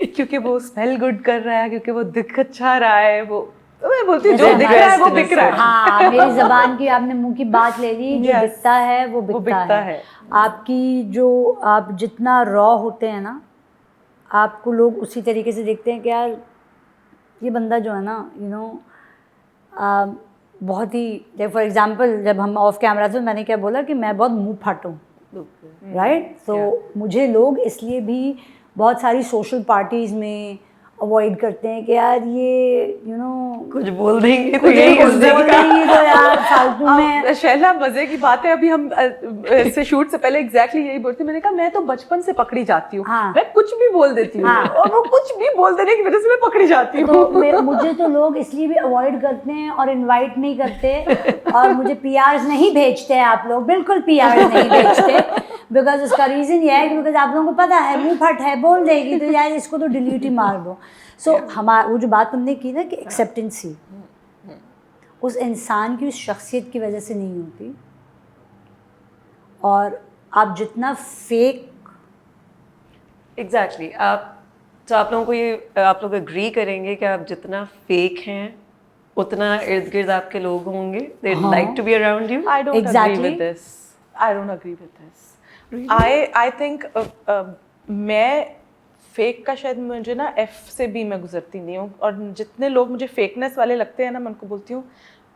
क्योंकि वो स्मेल गुड कर रहा है, क्योंकि वो दिख अच्छा रहा है। वो तो मैं बोलती हूँ जो दिख रहा है वो बिक रहा है। हाँ, मेरी ज़बान की आपने मुंह की बात ले ली, जो दिखता है वो बिकता है। आपकी जो आप जितना रॉ होते हैं ना, आपको लोग उसी तरीके से देखते हैं कि यार ये बंदा जो है ना, यू नो, बहुत ही, फॉर एग्जांपल जब हम ऑफ कैमरा थे मैंने क्या बोला कि मैं बहुत मुंह फट हूँ, राइट। तो मुझे लोग इसलिए भी बहुत सारी सोशल पार्टीज़ में अवॉइड करते हैं कि यार ये यू नो कुछ बोल देंगे तो यही बोल देंगे तो यार फालतू में। शैला मजे की बात है, अभी हम से शूट से पहले एग्जैक्टली यही बोलती, मैंने कहा मैं तो बचपन से पकड़ी जाती हूँ। हाँ। मैं कुछ भी बोल देती हूँ। हाँ। और वो कुछ भी बोल देने की वजह से मैं पकड़ी जाती हूँ। तो मुझे तो लोग इसलिए भी अवॉइड करते हैं और इनवाइट नहीं करते और मुझे पीआर्स नहीं भेजते हैं। आप लोग बिल्कुल पीआर्स नहीं भेजते, बिकॉज उसका रीज़न ये है कि बिकॉज आप लोगों को पता है मुँह फट है, बोल देगी तो यार इसको तो डिलीट ही मार दो। सो हमारा वो जो बात तुमने की ना कि एक्सेप्टेंसी उस इंसान की उस शख्सियत की वजह से नहीं होती, और आप जितना फेक एग्जैक्टली आप लोगों को ये आप लोग एग्री करेंगे कि आप जितना फेक हैं उतना इर्द गिर्द आपके लोग होंगे, they like to be around you. I don't agree with this. I don't agree with this. Really? I think मैं फेक का शायद मुझे ना एफ से भी मैं गुजरती नहीं हूँ, और जितने लोग मुझे फेकनेस वाले लगते हैं ना मैं उनको बोलती हूँ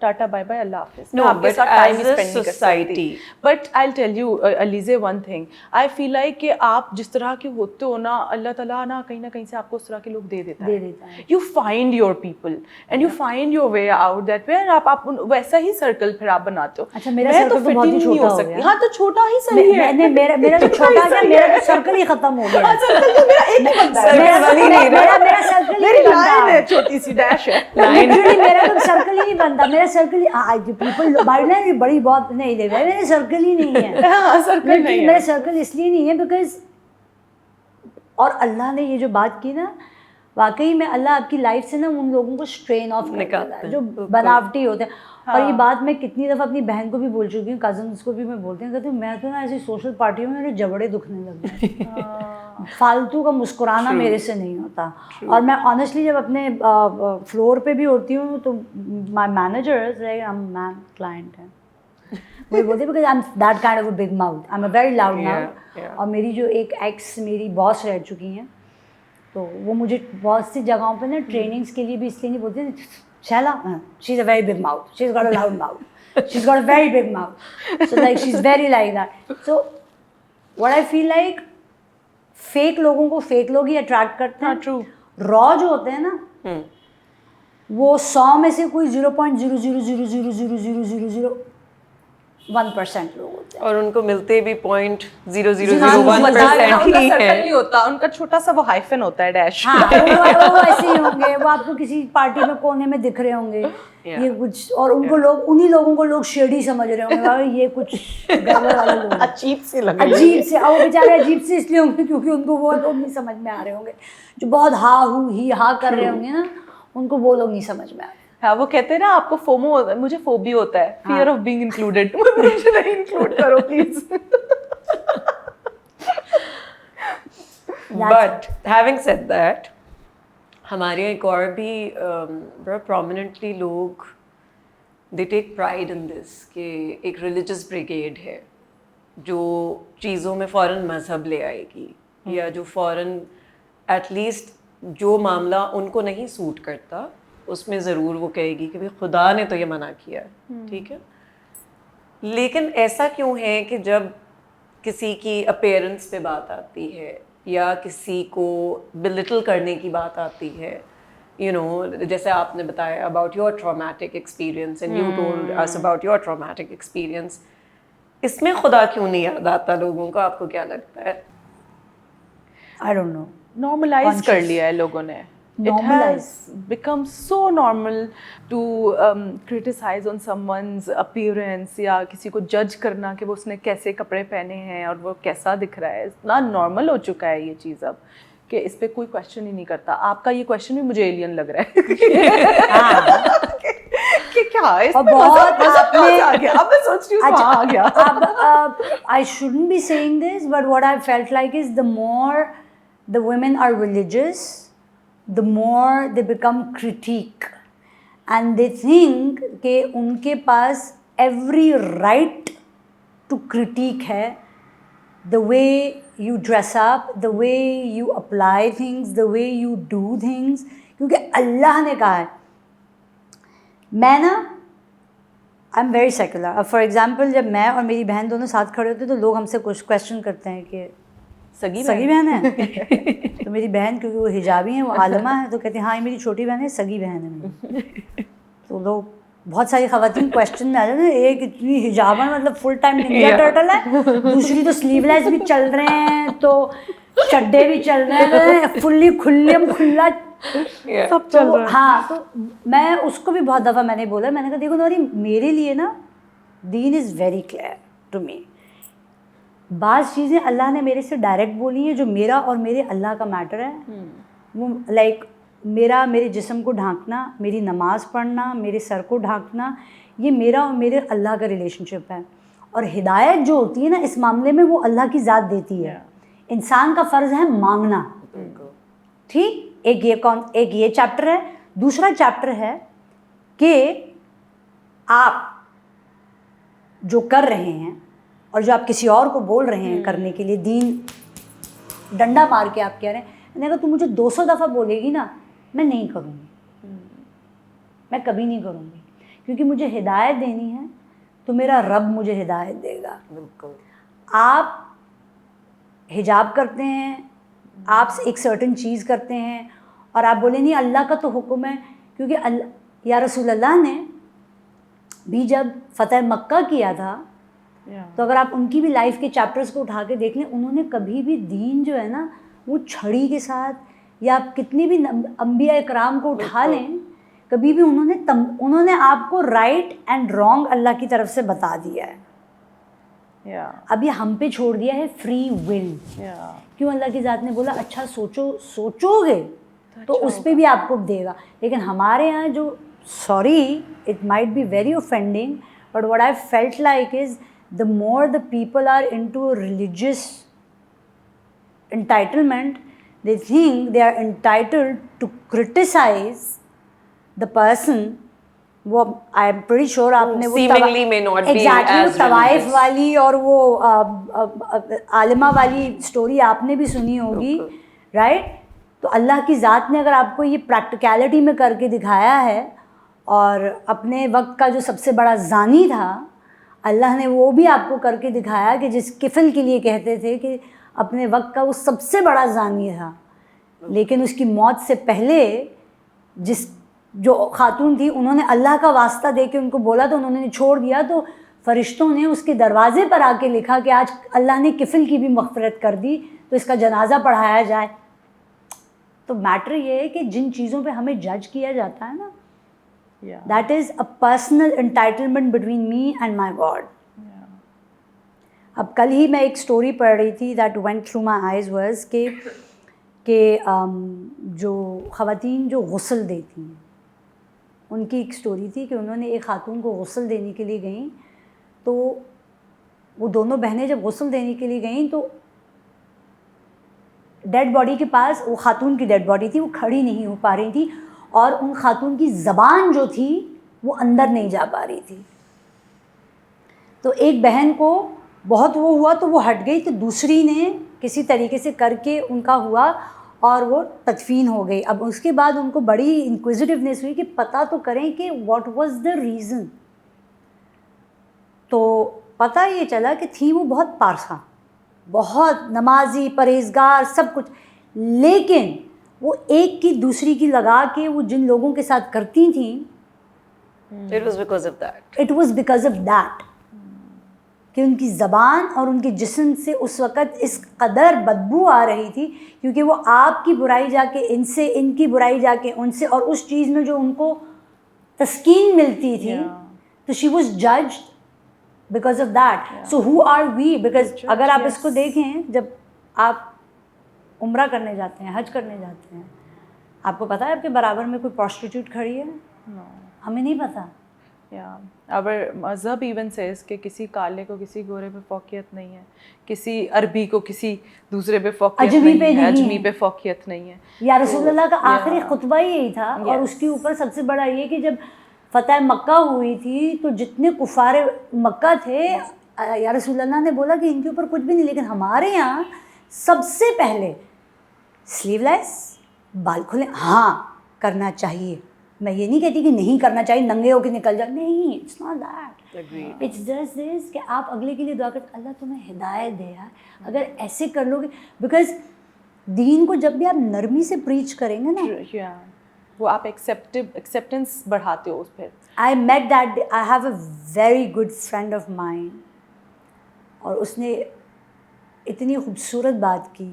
टाटा बाय बाय अल्लाह हाफिज। No, मैं आपके but साथ टाइम as a स्पेंड नहीं कर society. सकती। But I will tell you Alizeh one thing, I feel like कि आप जिस तरह के होते हो ना, अल्लाह ताला ना कहीं से आपको उस तरह के लोग दे देता है। You find your people and you find your way out that way, आप वैसा ही सर्कल फिर आप बनाते हो। अच्छा, मेरा सर्कल तो बहुत ही छोटा हो गया। हाँ, तो छोटा ही सही है। मेरा तो छोटा क्या, मेरा तो सर्कल ही खत्म हो गया। सर्कल तो मेरा एक ही बनता है। मेरा सर्कल ही मेरी नहीं बनता। लाइन है, छोटी सी डैश है। Literally, मेरा तो सर्कल ही नहीं बनता। मेरा सर्कल पीपल बाइट ना ये बड़ी बहुत नहीं ले रहे, मेरा सर्कल ही नहीं है। हाँ, सर्कल नहीं है। मेरा सर्कल इसलिए नहीं है बिकॉज, और अल्लाह ने ये जो बात की ना, वाकई में अल्लाह आपकी लाइफ से ना उन लोगों को स्ट्रेन ऑफ निकालता है जो बनावटी होते हैं। हाँ। और ये बात मैं कितनी दफ़ा अपनी बहन को भी बोल चुकी हूँ, कजन्स को भी मैं बोलती हूँ, कहती हूँ मैं तो ना ऐसी सोशल पार्टियों में मेरे जबड़े दुखने लग गए। फालतू का मुस्कुराना मेरे से नहीं होता। और मैं ऑनेस्टली जब अपने फ्लोर पे भी होती हूँ तो माई मैनेजर्स लाइक मैम क्लाइंट है वो बोलते because I am that kind of a big mouth, I am a very loud mouth. और मेरी जो एक एक्स मेरी बॉस रह चुकी हैं, तो वो मुझे बहुत सी जगहों पे ना ट्रेनिंग्स के लिए भी इसलिए नहीं बोलते, Shala, she's a very big mouth. She's got a loud mouth. She's got a very big mouth. So like she's very like that. So what I feel like, fake लोगों को fake लोग ही attract करते हैं। True. Raw जो होते हैं ना, वो 100 में से कोई 0.000000001% लोग होते हैं। और उनको मिलते भी 0.0001% ही सर्कल है। नहीं होता उनका, छोटा सा वो हाइफन होता है, डैश। हाँ, वो ऐसे ही होंगे, वो आपको किसी पार्टी में कोने में दिख रहे होंगे ये कुछ, और उनको लोग, उन्हीं लोगों को लोग शेडी समझ रहे होंगे, ये कुछ गड़बड़ वाले लोग अजीब से लग रही है। अजीब से, और वो बेचारे अजीब से इसलिए होंगे क्योंकि उनको वो लोग नहीं समझ में आ रहे होंगे, जो बहुत हा हू ही हा कर रहे होंगे ना, उनको वो लोग नहीं समझ में आ रहे। हाँ, वो कहते हैं ना आपको फोमो, मुझे फोबी होता है, फियर ऑफ बीइंग इंक्लूडेड। मुझे नहीं इंक्लूड करो please. But having said that, हमारे यहाँ एक और भी बड़ा प्रोमिनेंटली लोग they take pride in this कि एक रिलीजियस ब्रिगेड है जो चीज़ों में फ़ौरन मज़हब ले आएगी, या जो फ़ौरन एटलीस्ट जो मामला उनको नहीं सूट करता उसमें ज़रूर वो कहेगी कि भाई खुदा ने तो ये मना किया है, ठीक है। लेकिन ऐसा क्यों है कि जब किसी की अपीयरेंस पे बात आती है या किसी को बिलिटल करने की बात आती है, यू नो, जैसे आपने बताया about your traumatic experience and you told us about your traumatic experience, इसमें खुदा क्यों नहीं याद आता लोगों को? आपको क्या लगता है? आई डोंट नो, नॉर्मलाइज कर लिया है लोगों ने। It has become so normal to criticize on someone's appearance, या किसी को जज करना कि वो उसने कैसे कपड़े पहने हैं और वो कैसा दिख रहा है। इतना नॉर्मल हो चुका है ये चीज़ अब कि इस पे कोई क्वेश्चन ही नहीं करता। आपका ये क्वेश्चन भी मुझे एलियन लग रहा है। कि क्या है इसमें बहुत आपने आ गया, अब मैं सोच रही हूँ कहाँ आ गया। अब I shouldn't be saying this, but what I felt like is the more the women are religious, the more they become critique, and they think कि उनके पास every right to critique है, the way you dress up, the way you apply things, the way you do things, क्योंकि अल्लाह ने कहा है। मैं ना I am very secular. अब फॉर एग्जाम्पल जब मैं और मेरी बहन दोनों साथ खड़े होते हैं तो लोग हमसे कुछ क्वेश्चन करते हैं कि सगी बहन है। तो मेरी बहन, क्योंकि वो हिजाबी है, वो आलमा है, तो कहते हैं हाँ ये मेरी छोटी बहन है, सगी बहन है मेरी। तो लोग बहुत सारी ख़वातीन क्वेश्चन में आ जाते हैं, एक इतनी हिजाबन मतलब फुल टाइम निंजा टर्टल है, दूसरी तो स्लीवलेस भी चल रहे हैं, तो चड्डे भी चल रहे हैं, फुल्ली खुला सब चल रहा है। हाँ, तो मैं उसको भी बहुत दफ़ा मैंने बोला, मैंने कहा देखो नौरी, मेरे लिए ना दीन is very clear to me. बाज़ चीज़ें अल्लाह ने मेरे से डायरेक्ट बोली हैं जो मेरा और मेरे अल्लाह का मैटर है। वो लाइक मेरे जिस्म को ढांकना, मेरी नमाज़ पढ़ना, मेरे सर को ढांकना, ये मेरा और मेरे अल्लाह का रिलेशनशिप है। और हिदायत जो होती है ना इस मामले में, वो अल्लाह की ज़ात देती है। इंसान का फ़र्ज़ है मांगना, ठीक। एक ये चैप्टर है। दूसरा चैप्टर है कि आप जो कर रहे हैं और जो आप किसी और को बोल रहे हैं करने के लिए, दीन डंडा मार के आप कह रहे हैं, मैंने कहा तू मुझे 200 दफ़ा बोलेगी ना, मैं नहीं करूँगी, मैं कभी नहीं करूँगी, क्योंकि मुझे हिदायत देनी है तो मेरा रब मुझे हिदायत देगा। बिल्कुल। आप हिजाब करते हैं, आप एक सर्टन चीज़ करते हैं और आप बोले नहीं अल्लाह का तो हुक्म है, क्योंकि या रसूल अल्लाह ने भी जब फ़तह मक्का किया था तो अगर आप उनकी भी लाइफ के चैप्टर्स को उठा के देख लें, उन्होंने कभी भी दीन जो है ना वो छड़ी के साथ या आप कितनी भी अंबिया इकराम को उठा लें, कभी भी उन्होंने आपको राइट एंड रॉन्ग अल्लाह की तरफ से बता दिया है। अब ये हम पे छोड़ दिया है फ्री विल। क्यों अल्लाह की ज़ात ने बोला अच्छा सोचोगे तो उस पर भी आपको देगा। लेकिन हमारे यहाँ जो sorry it might be very offending but what I felt like is the more the people are into religious entitlement, they think they are entitled to criticize the person. वो आई एम प्रीटी श्योर आपने वो seemingly may not be exactly as वो तवाइफ religious. वाली और वो आलिमा वाली story आपने भी सुनी होगी, राइट? तो अल्लाह की ज़ात ने अगर आपको ये प्रैक्टिकलिटी में करके दिखाया है और अपने वक्त का जो सबसे बड़ा जानी था अल्लाह ने वो भी आपको करके दिखाया कि जिस किफ़िल के लिए कहते थे कि अपने वक्त का वो सबसे बड़ा जानी था, लेकिन उसकी मौत से पहले जो खातून थी उन्होंने अल्लाह का वास्ता दे के उनको बोला तो उन्होंने छोड़ दिया, तो फरिश्तों ने उसके दरवाज़े पर आके लिखा कि आज अल्लाह ने किफ़िल की भी मग़फ़िरत कर दी तो इसका जनाजा पढ़ाया जाए। तो मैटर ये है कि जिन चीज़ों पे हमें जज किया जाता है ना, that is a personal entitlement between me and my god. अब कल ही मैं एक स्टोरी पढ़ रही थी that went through my eyes verse के जो ख़वातीन जो गुस्ल देती हैं उनकी एक स्टोरी थी कि उन्होंने एक ख़ातून को गुस्ल देने के लिए गई, तो वो दोनों बहनें जब गुस्ल देने के लिए गई तो डेड बॉडी के पास, वो ख़ातून की डेड बॉडी थी, वो खड़ी नहीं हो पा रही थी और उन ख़ातून की ज़बान जो थी वो अंदर नहीं जा पा रही थी। तो एक बहन को बहुत वो हुआ तो वो हट गई, तो दूसरी ने किसी तरीके से करके उनका हुआ और वो तदफीन हो गई। अब उसके बाद उनको बड़ी इंक्विजिटिवनेस हुई कि पता तो करें कि व्हाट वाज द रीज़न। तो पता ये चला कि थी वो बहुत पारसा, बहुत नमाजी, परहेज़गार, सब कुछ, लेकिन वो एक की दूसरी की लगा के वो जिन लोगों के साथ करती थी It was because of that. It was because of that कि उनकी ज़बान और उनके जिस्म से उस वक़्त इस कदर बदबू आ रही थी, क्योंकि वो आपकी बुराई जाके इनसे, इनकी बुराई जाके उनसे, और उस चीज़ में जो उनको तस्कीन मिलती थी, तो she was judged because of that. So who are we? Because अगर आप इसको देखें, जब आप उम्रा करने जाते हैं, हज करने जाते हैं, आपको पता है आपके बराबर में कोई प्रोस्टिट्यूट खड़ी है? हमें नहीं पता। our मज़हब इवन सेज कि किसी काले को किसी गोरे पे फ़ौक़ियत नहीं है, किसी अरबी को किसी दूसरे पे फ़ौक़ियत नहीं है, अजमी पे फ़ौक़ियत नहीं है। या रसूलुल्लाह का आखिरी खुतबा ही यही था। और उसके ऊपर सबसे बड़ा ये कि जब फ़तह मक्का हुई थी तो जितने कुफ़ार मक्का थे, या रसूलुल्लाह ने बोला कि इनके ऊपर कुछ भी नहीं, लेकिन हमारे यहाँ सबसे पहले स्लीवलेस, बाल खुले, हाँ करना चाहिए। मैं ये नहीं कहती कि नहीं करना चाहिए, नंगे होकर निकल जाए, नहीं, it's not that. It's just this कि आप अगले के लिए दुआ करते, अल्लाह तुम्हें हिदायत दे यार, अगर ऐसे कर लोगे, बिकॉज दीन को जब भी आप नरमी से प्रीच करेंगे ना, वो आप एक्सेप्टेंस बढ़ाते हो उस पर। I met that, I have a very good friend of mine, और उसने इतनी खूबसूरत बात की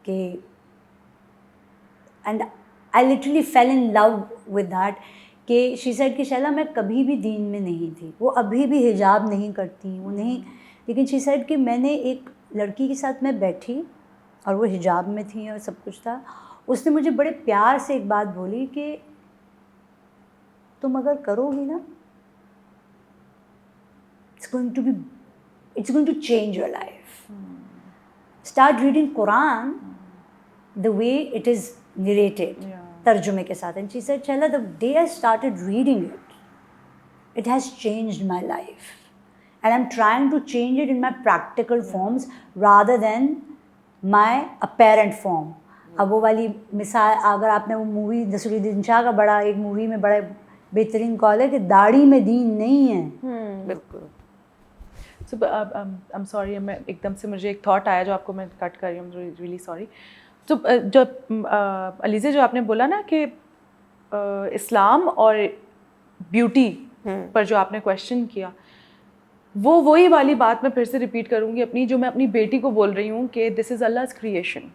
कि and I literally fell in love with that, कि शी सेड कि शैला मैं कभी भी दीन में नहीं थी, वो अभी भी हिजाब नहीं करती, वो नहीं, लेकिन शी सेड कि मैंने एक लड़की के साथ मैं बैठी और वो हिजाब में थी और सब कुछ था, उसने मुझे बड़े प्यार से एक बात बोली कि तुम अगर करोगी ना, it's going to change your life. Start reading Quran the way it is narrated, तर्जुमे के साथ. And she said, Shaila, the day I started reading it, it has changed my life. And I'm trying to change it in my practical forms rather than my apparent form. अब वो वाली मिसाल, अगर आपने वो movie Naseeruddin Shah का बड़ा एक मूवी में बड़ा बेहतरीन कॉल है कि दाढ़ी में दीन नहीं है। बिल्कुल। So, आई एम सॉरी, मैं एकदम से मुझे एक थॉट आया जो आपको मैं कट कर रही हूँ, रियली सॉरी। तो जो अलीज़ा जो आपने बोला ना कि इस्लाम और ब्यूटी पर जो आपने क्वेश्चन किया, वो वही वाली बात मैं फिर से रिपीट करूँगी अपनी, जो मैं अपनी बेटी को बोल रही हूँ कि दिस इज़ अल्लाह's creation,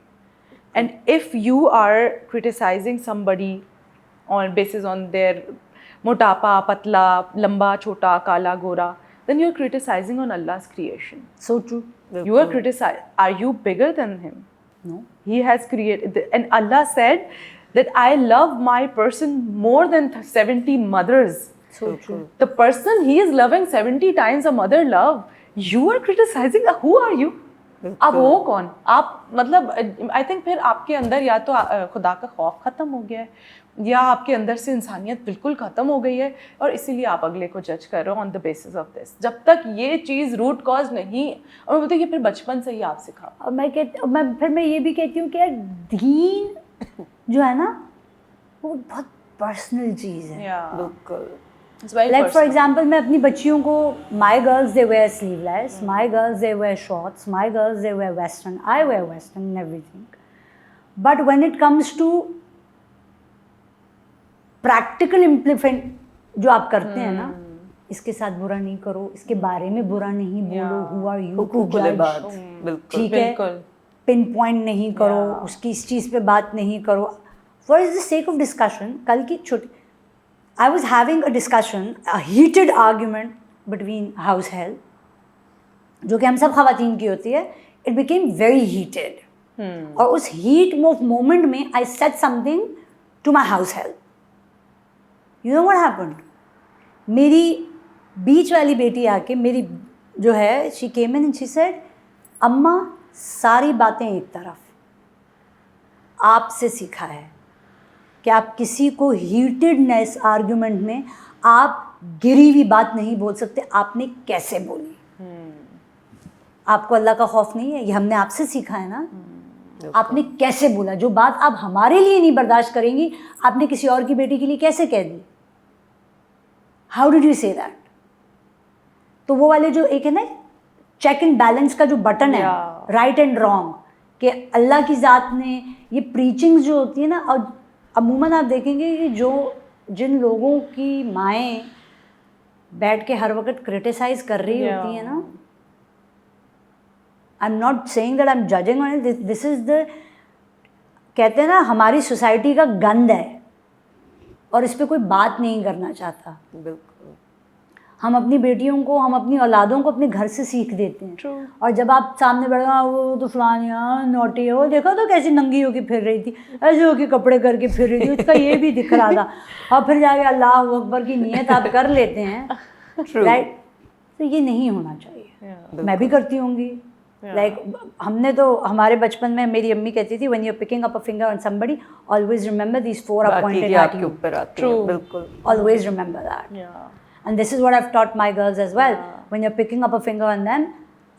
and if you are criticising somebody on basis on their मोटापा, पतला, लंबा, छोटा, काला, गोरा, then you're criticizing on Allah's creation. So true. You are criticizing. Are you bigger than him? No. He has created, and Allah said that I love my person more than 70 mothers. So true. The person he is loving 70 times a mother love. You are criticizing. Who are you? अब वो कौन? आप मतलब I think फिर आपके अंदर या तो खुदा का खौफ ख़त्म हो गया है, या आपके अंदर से इंसानियत बिल्कुल ख़त्म हो गई है, और इसीलिए आप अगले को जज कर रहे हो on the basis of this. जब तक ये चीज़ रूट कॉज नहीं, और मैं बोलती हूँ कि फिर बचपन से ही आप सिखाओ। और मैं ये भी कहती हूँ कि यार दीन जो है ना वो बहुत पर्सनल चीज़ है। बिल्कुल। लाइक फॉर एग्जाम्पल, मैं अपनी बच्चियों को, my girls they wear sleeveless, my girls they wear shorts, my girls they wear western, I wear western and everything, but when it comes to practical implement जो आप करते हैं ना, इसके साथ बुरा नहीं करो, इसके बारे में बुरा नहीं बोलो, हु आर यू टू जज, ठीक है, पिन पॉइंट नहीं करो, उसकी इस चीज़ पे बात नहीं करो, for is the sake of discussion. कल की छोटी I was having a discussion, a heated argument between house help, जो कि हम सब ख़वातीन की होती है, it became very heated. और उस heat moment में I said something to my house help. You know what happened? मेरी बीच वाली बेटी आके मेरी जो है, she came in and she said, अम्मा सारी बातें एक तरफ, आपसे सीखा है कि आप किसी को हीटेडनेस आर्ग्यूमेंट में आप गिरी हुई बात नहीं बोल सकते, आपने कैसे बोली? आपको अल्लाह का खौफ नहीं है? ये हमने आपसे सीखा है ना। आपने कैसे बोला? जो बात आप हमारे लिए नहीं बर्दाश्त करेंगी, आपने किसी और की बेटी के लिए कैसे कह दी? How did you say that? तो वो वाले जो एक है ना चेक एंड बैलेंस का जो बटन है, राइट एंड रॉन्ग, कि अल्लाह की ज़ात ने ये प्रीचिंग्स जो होती है ना, और अमूमन आप देखेंगे कि जिन लोगों की माएँ बैठ के हर वक्त क्रिटिसाइज़ कर रही होती हैं ना, आई am not saying that I am judging on it, this is the, कहते हैं ना हमारी सोसाइटी का गंद है, और इस पर कोई बात नहीं करना चाहता। बिल्कुल। हम अपनी बेटियों को, हम अपनी औलादों को अपने घर से सीख देते हैं। True. और जब आप सामने बैठा, वो तो फलानिया नोटी है, वो देखा तो कैसी नंगी होके फिर रही थी, ऐसे होके कपड़े करके फिर रही थी, उसका ये भी दिख रहा था, और फिर जाके अल्लाह अकबर की नियत आप कर लेते हैं, राइट? तो ये नहीं होना चाहिए। मैं भी करती होंगी। लाइक हमने तो हमारे बचपन में, मेरी अम्मी कहती थी, when you are picking up a finger on somebody, always remember these 4 appointed at you. बिल्कुल। Always remember that. And this is what I've taught my girls as well. When you're picking up a finger on them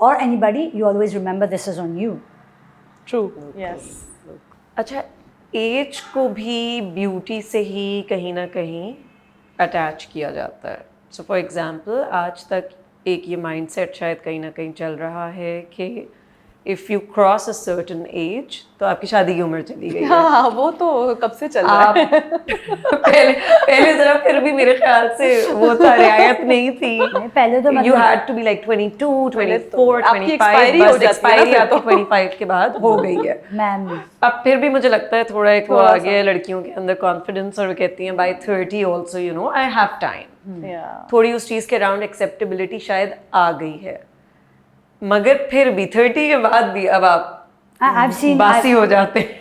or anybody, you always remember this is on you. True. Yes. अच्छा, as को भी beauty से ही कहीं ना कहीं attach किया जाता है। सो फॉर एग्जांपल, आज तक एक ये माइंडसेट शायद कहीं ना कहीं चल रहा है कि if you cross a certain age तो आपकी शादी की उम्र चली गई है। हाँ, वो तो कब से चल रहा है। पहले जरा फिर भी मेरे ख्याल से वो था, रियायत नहीं थी। पहले तो you had to be like 22, 24, आपकी 25, expiry हो बस जाती है ना एक्सपायरी फिर आपकी तो। 25 के बाद हो गई है। मैम, अब फिर भी मुझे लगता है थोड़ा एक वो आ गया है लड़कियों के अंदर कॉन्फिडेंस, और वो कहती हैं by 30 also you know I have time. थोड़ी उस चीज़ के अराउंड एक्सेप्टेबिलिटी शायद आ गई है, मगर फिर भी 30 के बाद भी अब आप I've seen बासी हो जाते हैं,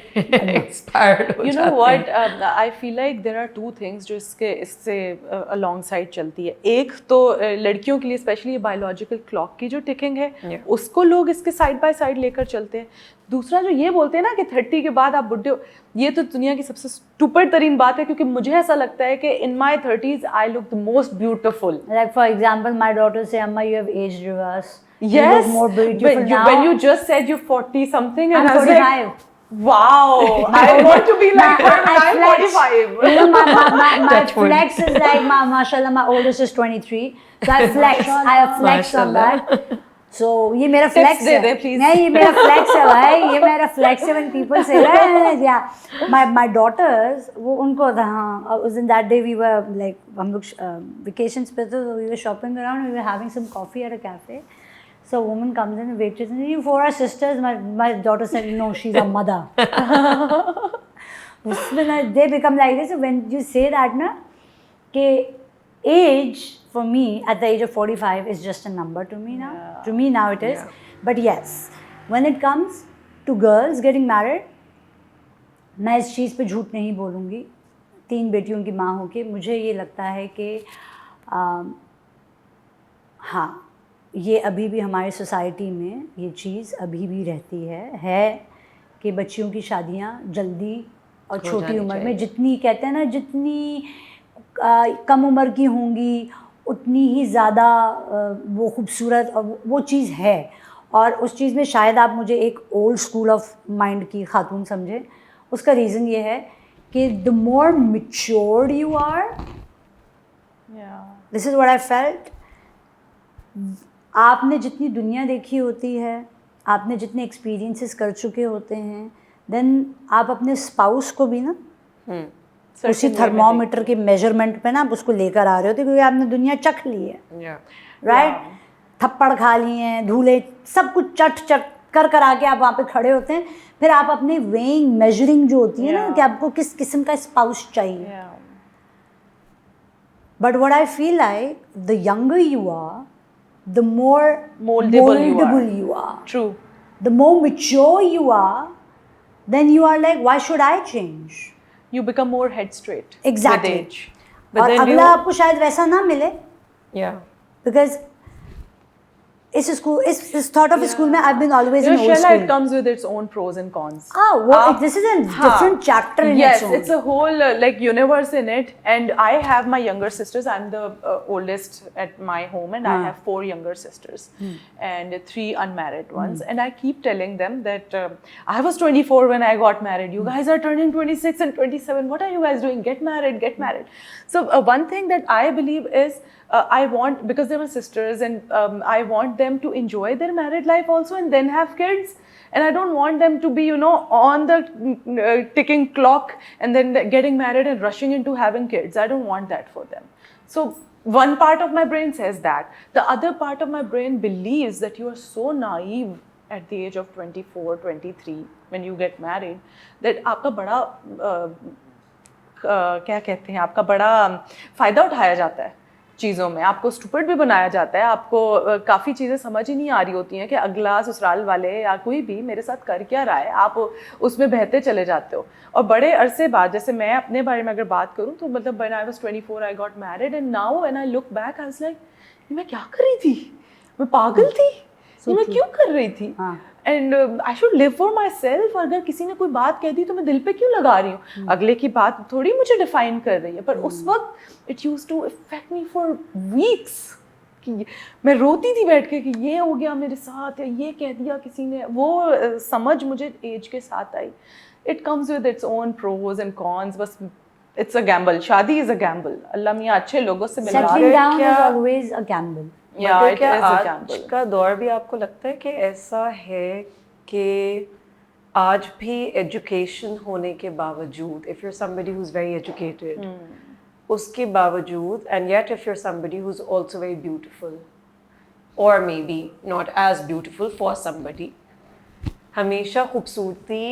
एक्सपायर्ड हो You जाते know हैं। what? I feel like there are two things जो इससे alongside चलती है। एक तो लड़कियों के लिए स्पेशली ये बायोलॉजिकल क्लॉक की जो टिकिंग है, उसको लोग इसके साइड बाय साइड लेकर चलते हैं। दूसरा जो ये बोलते हैं ना कि 30 के बाद आप बुढ़े हो, ये तो दुनिया की सबसे स्टूपिड तरीन बात है, क्योंकि मुझे ऐसा लगता है कि in my 30s I look the most beautiful. Like for example, my daughter say, "Amma, you have aged reverse. Yes, you look more beautiful but now." when you just said you're 40 something, and I'm I was 45. like, Wow, I want to be like her when I'm 45. You know, my Touch wood. flex is like, mashallah, my oldest is 23. So I flex on that. So ये मेरा flex दे है. दे, please. नहीं, ये मेरा flex है भाई. ये मेरा flex है when people say that. Yeah, my daughters, वो उनको था हाँ. In that day we were like हम लोग vacations पे थे, so we were shopping around. We were having some coffee at a cafe. So a woman comes in, a waitress, and you for our sisters. My daughter said, no, she's a mother. They become like this. So when you say that, na, कि age for me at the age of 45 is just a number to me now. Yeah. To me now it is. Yeah. But yes, when it comes to girls getting married, मैं इस चीज़ पे झूठ नहीं बोलूँगी. 3 बेटियों की माँ होके मुझे ये लगता है कि हाँ, ये अभी भी हमारी सोसाइटी में ये चीज़ अभी भी रहती है कि बच्चियों की शादियाँ जल्दी और हो छोटी जानी उम्र में चाहिए। जितनी कहते हैं ना जितनी कम उम्र की होंगी उतनी ही ज़्यादा वो खूबसूरत और वो चीज़ है. और उस चीज़ में शायद आप मुझे एक ओल्ड स्कूल ऑफ माइंड की खातून समझें. उसका रीज़न ये है कि the more matured you are, Yeah. This is what I felt. आपने जितनी दुनिया देखी होती है, आपने जितने एक्सपीरियंसेस कर चुके होते हैं, देन आप अपने स्पाउस को भी ना उसी थर्मोमीटर के मेजरमेंट पे ना आप उसको लेकर आ रहे होते, क्योंकि आपने दुनिया चख ली है. राइट. थप्पड़ खा लिए हैं, धूले, सब कुछ चट कर आके आप वहाँ पे खड़े होते हैं. फिर आप अपने वेइंग मेजरिंग जो होती है ना कि आपको किस किस्म का स्पाउस चाहिए. Yeah. But what I feel like, the younger you are, the more Moldable you are. True. The more mature you are, then you are like, why should I change? You become more head straight. Exactly. With age. But और then अगला आपको शायद वैसा ना मिले, Yeah. because इस school इस thought of school में I've been always in old Shella, school. it comes with its own pros and cons. This is a different chapter in yes, its own. it's a whole like universe in it. And I have my younger sisters. I'm the oldest at my home, and I have 4 younger sisters and 3 unmarried ones. And I keep telling them that I was 24 when I got married. You guys are turning 26 and 27. What are you guys doing? Get married, get married. So one thing that I believe is I want, because they were sisters, and I want them to enjoy their married life also and then have kids. And I don't want them to be, you know, on the ticking clock and then getting married and rushing into having kids. I don't want that for them. So one part of my brain says that. The other part of my brain believes that you are so naive at the age of 24, 23 when you get married that आपका बड़ा क्या कहते हैं, आपका बड़ा फ़ायदा उठाया जाता है चीज़ों में. आपको स्टूपिड भी बनाया जाता है. आपको काफ़ी चीज़ें समझ ही नहीं आ रही होती हैं कि अगला ससुराल वाले या कोई भी मेरे साथ कर क्या रहा है. आप उसमें बहते चले जाते हो. और बड़े अरसे बाद, जैसे मैं अपने बारे में अगर बात करूँ तो मतलब when I was 24 I got married, and now when I look back I was like, मैं क्या कर रही थी? मैं पागल थी? ये मैं क्यों कर रही थी? And I should live for my self. अगर किसी ने कोई बात कह दी तो मैं दिल पे क्यों लगा रही हूँ? अगले की बात थोड़ी मुझे डिफाइन कर रही है. पर उस वक्त it used to effect me for weeks. कि मैं रोती थी बैठ के कि ये हो गया मेरे साथ, या ये कह दिया किसी ने. वो समझ मुझे एज के साथ आई. It comes with its own pros and cons. बस इट्स अ गैम्बल. शादी इज अ गैम्बल. अल्लाह मियाँ अच्छे लोगों से मिला. Settling down is always a gamble. Yeah, it क्या is a आज gamble. का दौर भी आपको लगता है कि ऐसा है कि आज भी एजुकेशन होने के बावजूद, if you're somebody who's very educated, उसके बावजूद, and yet if you're somebody who's also very beautiful or maybe not as beautiful for somebody, हमेशा खूबसूरती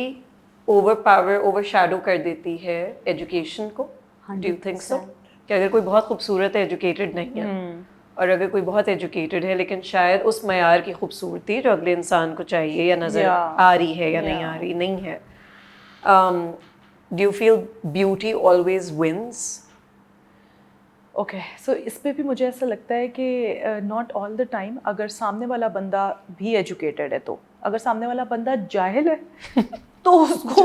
overshadow कर देती है एजुकेशन को. Do you think so? कि अगर कोई बहुत खूबसूरत है, एजुकेटेड नहीं है, और अगर कोई बहुत एजुकेटेड है लेकिन शायद उस मयार की खूबसूरती जो अगले इंसान को चाहिए या नज़र आ रही है या नहीं आ रही नहीं है. Do you feel beauty always wins? Okay, so इस पे भी मुझे ऐसा लगता है कि नॉट ऑल द टाइम. अगर सामने वाला बंदा भी एजुकेटेड है तो. अगर सामने वाला बंदा जाहिल है तो उसको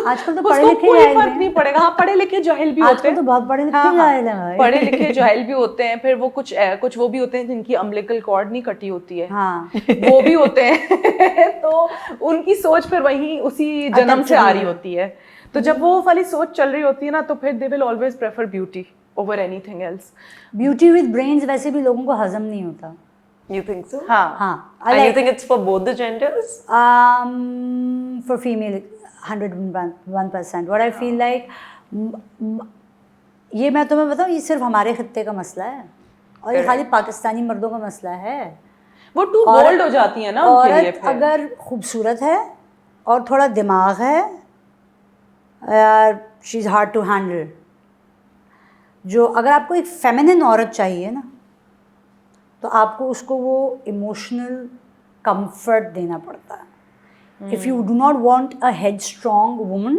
आजकल तो पढ़े उसको लिखे कोई जाहिल फर्क हैं। नहीं पड़ेगा। हाँ, पढ़े लिखे जाहिल भी होते आजकल हैं। तो बहुत पढ़े लिखे हाँ, हाँ, जाहिल हैं भाई। पढ़े लिखे जाहिल भी होते हैं। फिर वो कुछ वो भी होते हैं जिनकी अम्बिलिकल कॉर्ड नहीं कटी होती है, हाँ वो भी होते हैं। तो उनकी सोच फिर वही उसी जन्म से आ रही होती है। तो जब वो वाली सोच चल रही होती है ना, तो फिर they will always prefer beauty over anything else. Beauty with brains वैसे भी लोगों को हजम नहीं होता। You think so? हाँ, हाँ And you think it's for both the genders? for female 101%. What I feel like, ये मैं तुम्हें बताऊँ, ये सिर्फ हमारे खित्ते का मसला है और ये खाली पाकिस्तानी मर्दों का मसला है। वो टू बोल्ड हो जाती है ना उनके लिए। औरत अगर खूबसूरत है और थोड़ा दिमाग है, she is hard to handle. जो अगर आपको एक फेमिनिन औरत चाहिए ना, तो आपको उसको वो इमोशनल कंफर्ट देना पड़ता है। If you do not want a head strong woman,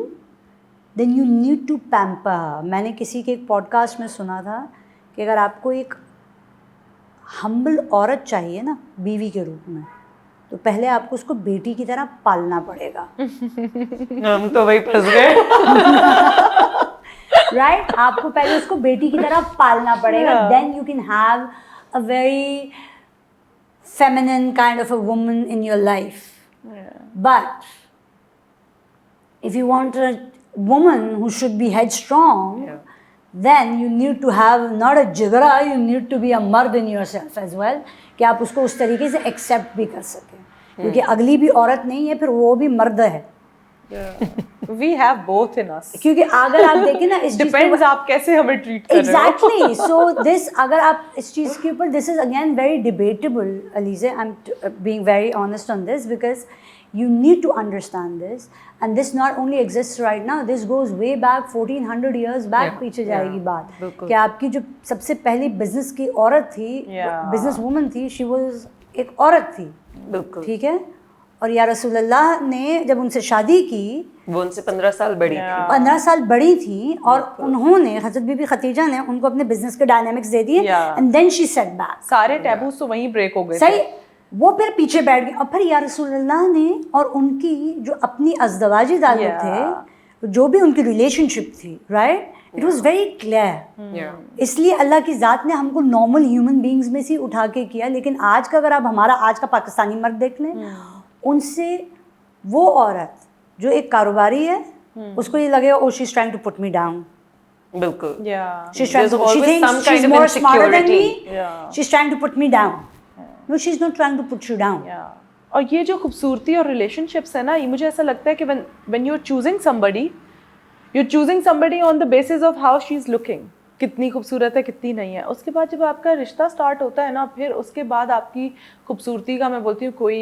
then you need to pamper. मैंने किसी के एक पॉडकास्ट में सुना था कि अगर आपको एक हम्बल औरत चाहिए ना बीवी के रूप में, तो पहले आपको उसको बेटी की तरह पालना पड़ेगा। हम तो वही फंस गए। राइट आपको पहले उसको बेटी की तरह पालना पड़ेगा, then you can have a very feminine kind of a woman in your life. But if you want a woman who should be headstrong, then you need to have not a jigra, you need to be a mard in yourself as well, कि आप उसको उस तरीके से accept भी कर सकें, क्योंकि अगली भी औरत नहीं है, फिर वो भी मर्द है। We have both in us. क्योंकि अगर आप देखें ना इस Depends आप कैसे हमें ट्रीट कर रहे हो। Exactly. So this, अगर आप इस चीज़ के ऊपर, this is again very debatable, Alize. I'm being very honest on this because you need to understand this, and this not only exists right now. This goes way back 1400 years back. पीछे जाएगी बात कि आपकी जो सबसे पहली business की औरत थी, बिजनेस वुमन थी, she was एक औरत थी, बिल्कुल ठीक है। और या रसूलुल्लाह ने जब उनसे शादी की, वो उनसे 15 साल बड़ी थी। 15 साल बड़ी थी, और उन्होंने हज़रत बीबी खतीजा ने उनको अपने बिजनेस के डायनामिक्स दे दिए, and then she set back. सारे टैबूज तो वहीं ब्रेक हो गए। सही, वो फिर पीछे बैठ गए। और फिर या रसूलुल्लाह ने और उनकी जो अपनी अज़दवाजी ताल्लुक थे, जो भी उनकी रिलेशनशिप थी, right, it was very clear. इसलिए अल्लाह की ज़ात ने हमको नॉर्मल ह्यूमन बींग्स में से उठा के किया। लेकिन आज का अगर आप हमारा आज का पाकिस्तानी मर्द देख लें, उनसे वो औरत जो एक कारोबारी है, उसको ये लगेगा oh she is trying to put me down. बिल्कुल। She thinks she's more smarter than me. She's trying to put me down. No, she's not trying to put you down. और ये जो खूबसूरती और रिलेशनशिप्स है ना, ये मुझे ऐसा लगता है कि when you're choosing somebody, you're choosing somebody on the basis of how she's looking. कितनी खूबसूरत है, कितनी नहीं है। उसके बाद जब आपका रिश्ता स्टार्ट होता है ना, फिर उसके बाद आपकी खूबसूरती का मैं बोलती हूँ कोई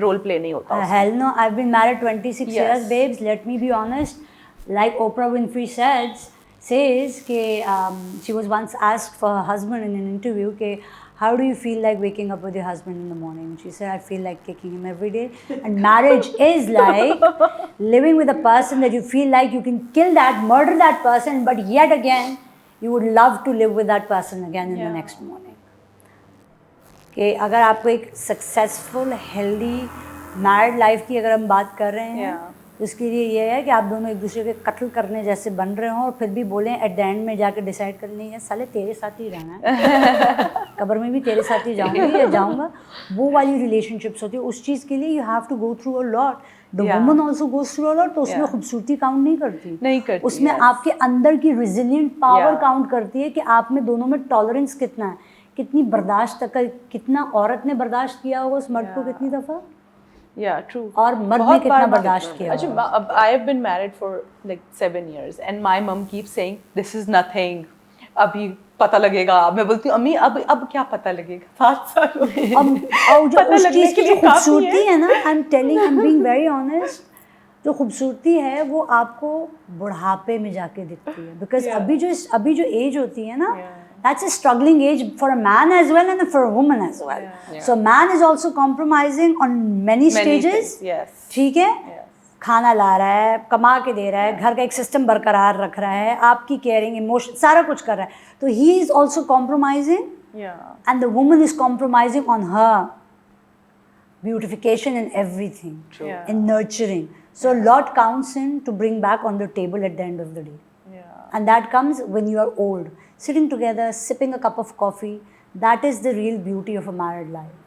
रोल प्ले नहीं होता। Hell no, I've been married 26 years, babes. Let me be honest. Like Oprah Winfrey says कि she was once asked for her husband in an interview कि how do you feel like waking up with your husband in the morning? And she said, I feel like kicking him every day. And marriage is like living with a person that you feel like you can kill that, murder that person, but yet again you would love to live with that person again in the next morning. कि अगर आपको एक successful healthy married life की अगर हम बात कर रहे हैं, तो इसके लिए ये है कि आप दोनों एक दूसरे के कत्ल करने जैसे बन रहे हों, और फिर भी बोलें एट द एंड में जाकर डिसाइड कर लें साले तेरे साथ ही रहना है, कब्र में भी तेरे साथ ही जाऊंगी या जाऊंगा। वो वाली रिलेशनशिप्स होती है। उस चीज़ के लिए you have to go through a lot. The woman also goes through a lot. तो उसमें खूबसूरती काउंट नहीं करती, उसमें आपके अंदर की रिजिलियंट पावर काउंट करती है कि आप में दोनों में टॉलरेंस कितना है, कितनी बर्दाश्त तक, कितना औरत ने बर्दाश्त किया होगा उस मर्द को कितनी दफ़ा, true. और मर्द ने कितना बर्दाश्त किया। अच्छा, अब I have been married for like 7 years and my mom keeps saying this is nothing, अभी पता लगेगा। मैं बोलती हूँ अम्मी अब क्या पता लगेगा, 7 साल हो गए। और जो उस चीज़ की जो खूबसूरती है ना, I am being very honest, जो खूबसूरती है वो आपको बुढ़ापे में जाके दिखती है। बिकॉज अभी जो एज होती है ना, that's a struggling age for a man as well and for a woman as well. So man is also compromising on many stages. ठीक है, खाना ला रहा है, कमा के दे रहा है, घर का एक सिस्टम बरकरार रख रहा है, आपकी केयरिंग, इमोशन, सारा कुछ कर रहा है। तो he is also compromising, and the woman is compromising on her beautification and everything, in nurturing. So a lot counts in to bring back on the table at the end of the day. Yeah. And that comes when you are old. Sitting together, sipping a cup of coffee, that is the real beauty of a married life.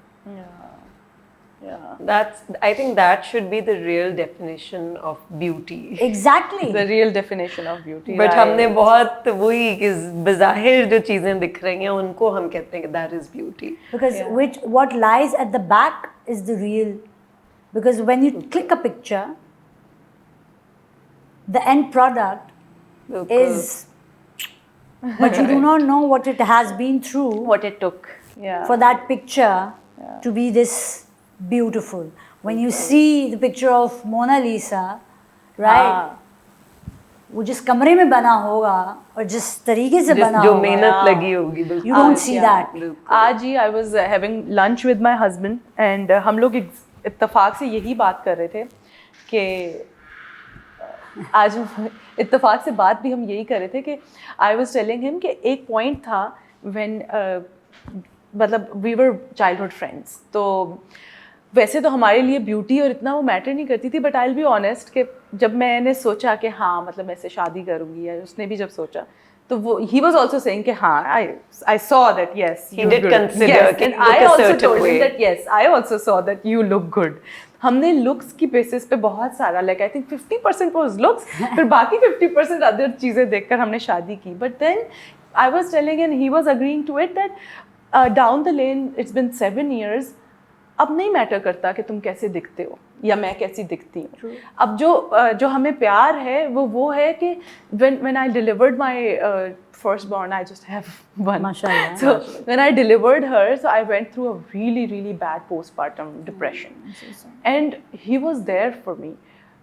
I think that should be the real definition of beauty. Exactly. The real definition of beauty. But right. हमने बहुत वही कि बज़ाहिर जो चीज़ें दिख रही हैं उनको हम कहते हैं कि that is beauty. Because what lies at the back is the real. Because when you click a picture, the end product is, but you do not know what it has been through what it took. Yeah. for that picture to be this beautiful. When you see the picture of Mona Lisa, right? वो जिस कमरे में बना होगा और जिस तरीके से बना जो होगा, मेहनत लगी होगी बिल्कुल. you don't see that. आज ही I was having lunch with my husband and हम लोग इत्तेफाक से यही बात कर रहे थे कि आज इत्तेफाक से बात भी हम यही कर रहे थे कि I was telling him कि एक point था when मतलब we were childhood friends. तो वैसे तो हमारे लिए ब्यूटी और इतना वो मैटर नहीं करती थी, but I will be honest कि जब मैंने सोचा कि हाँ मतलब मैं इससे शादी करूँगी, या उसने भी जब सोचा तो वो he was also saying कि हाँ I saw that yes He did consider and I also told him that yes I also saw that you look good. हमने looks की basis पे बहुत सारा like I think 50% was looks, फिर बाकी 50% other चीज़ें देखकर हमने शादी की. But then I was telling and he was agreeing to it that down the lane it's been 7 years. अब नहीं मैटर करता कि तुम कैसे दिखते हो या मैं कैसी दिखती हूँ. अब जो हमें प्यार है वो है कि when I delivered my firstborn, I just have one. Mashallah. So when I delivered her, so I went through a really bad postpartum depression. And he was there for me.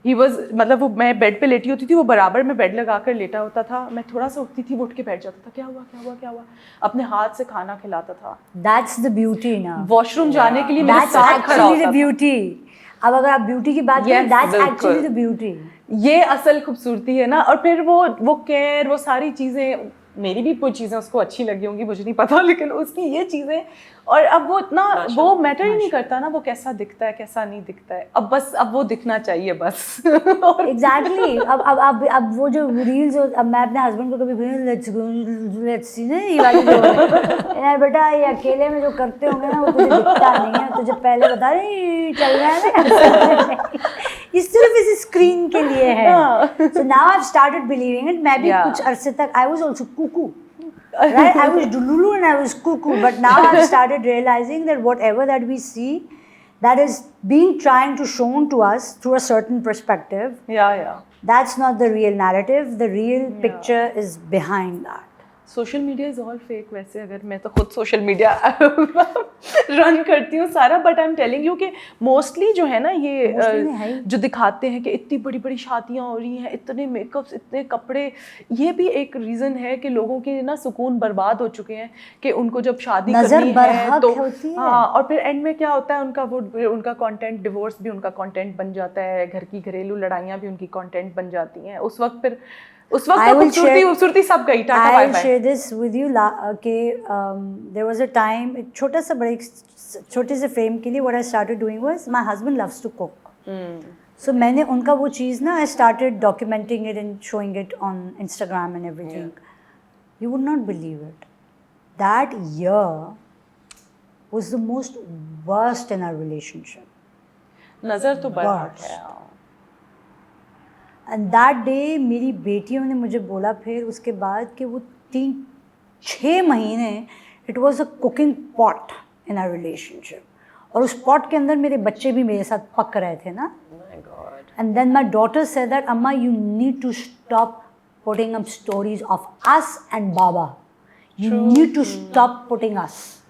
He was मतलब वो मैं bed पे लेटी होती थी, वो बराबर में बेड लगा कर लेटा होता था, मैं थोड़ा सा उठती थी वो उठ के बैठ जाता था, क्या हुआ, अपने हाथ से खाना खिलाता था. That's the beauty ना. वॉशरूम जाने के लिए मेरे That's साथ खड़ा actually होता the beauty. अब अगर आप ब्यूटी की बात करें, that's बिल्कुल. actually the beauty. ये असल खूबसूरती है ना. और फिर वो केयर, वो सारी चीज़ें, मेरी भी कोई चीज़ें उसको अच्छी लगी होंगी मुझे नहीं पता, लेकिन उसकी ये चीज़ें, और अब वो इतना वो मैटर ही नहीं करता ना वो कैसा दिखता है कैसा नहीं दिखता है. अब वो दिखना चाहिए बस. Exactly. अब वो जो रील्स, अब मैं अपने हस्बैंड को कभी लेट्स सी ना ये वाली जो यार बेटा ये अकेले में जो करते होंगे ना वो तुझे दिखता नहीं है, तुझे पहले बता रहे चल रहा है ना. ये सिर्फ इस स्क्रीन के लिए है. So now I've started believing it. मैं भी कुछ अरसे तक I was also cuckoo. Right? I was Dululu and I was cuckoo, but now I've started realizing that whatever that we see, that is being trying to shown to us through a certain perspective. Yeah. That's not the real narrative. The real picture is behind that. Social media is all fake. वैसे अगर मैं तो खुद social media run करती हूँ सारा, but I am telling you कि mostly जो है ना ये जो दिखाते हैं कि इतनी बड़ी बड़ी शादियाँ हो रही हैं, इतने मेकअप्स, इतने कपड़े, ये भी एक रीज़न है कि लोगों के ना सुकून बर्बाद हो चुके हैं कि उनको जब शादी करनी है तो हाँ, और फिर एंड में क्या होता है उनका कंटेंट, डिवोर्स भी उनका कंटेंट बन जाता है, घर की घरेलू लड़ाइयाँ भी उनकी कंटेंट बन जाती हैं. उस वक्त खूबसूरती सब गई. Tata bye bye. I'll share this with you कि there was a time, एक छोटा सा ब्रेक, छोटे से फ्रेम के लिए what I started doing was my husband loves to cook. So मैंने उनका वो चीज़ ना I started documenting it and showing it on Instagram and everything. You would not believe it. That year was the most worst in our relationship. नज़र तो बड़ा है. And that day मेरी बेटियों ने मुझे बोला फिर उसके बाद कि वो 3-6 महीने it was a cooking pot in our relationship, और उस पॉट के अंदर मेरे बच्चे भी मेरे साथ पक रहे थे ना. And then my daughter said that अम्मा you need to stop putting up stories of us and बाबा, you need to stop putting us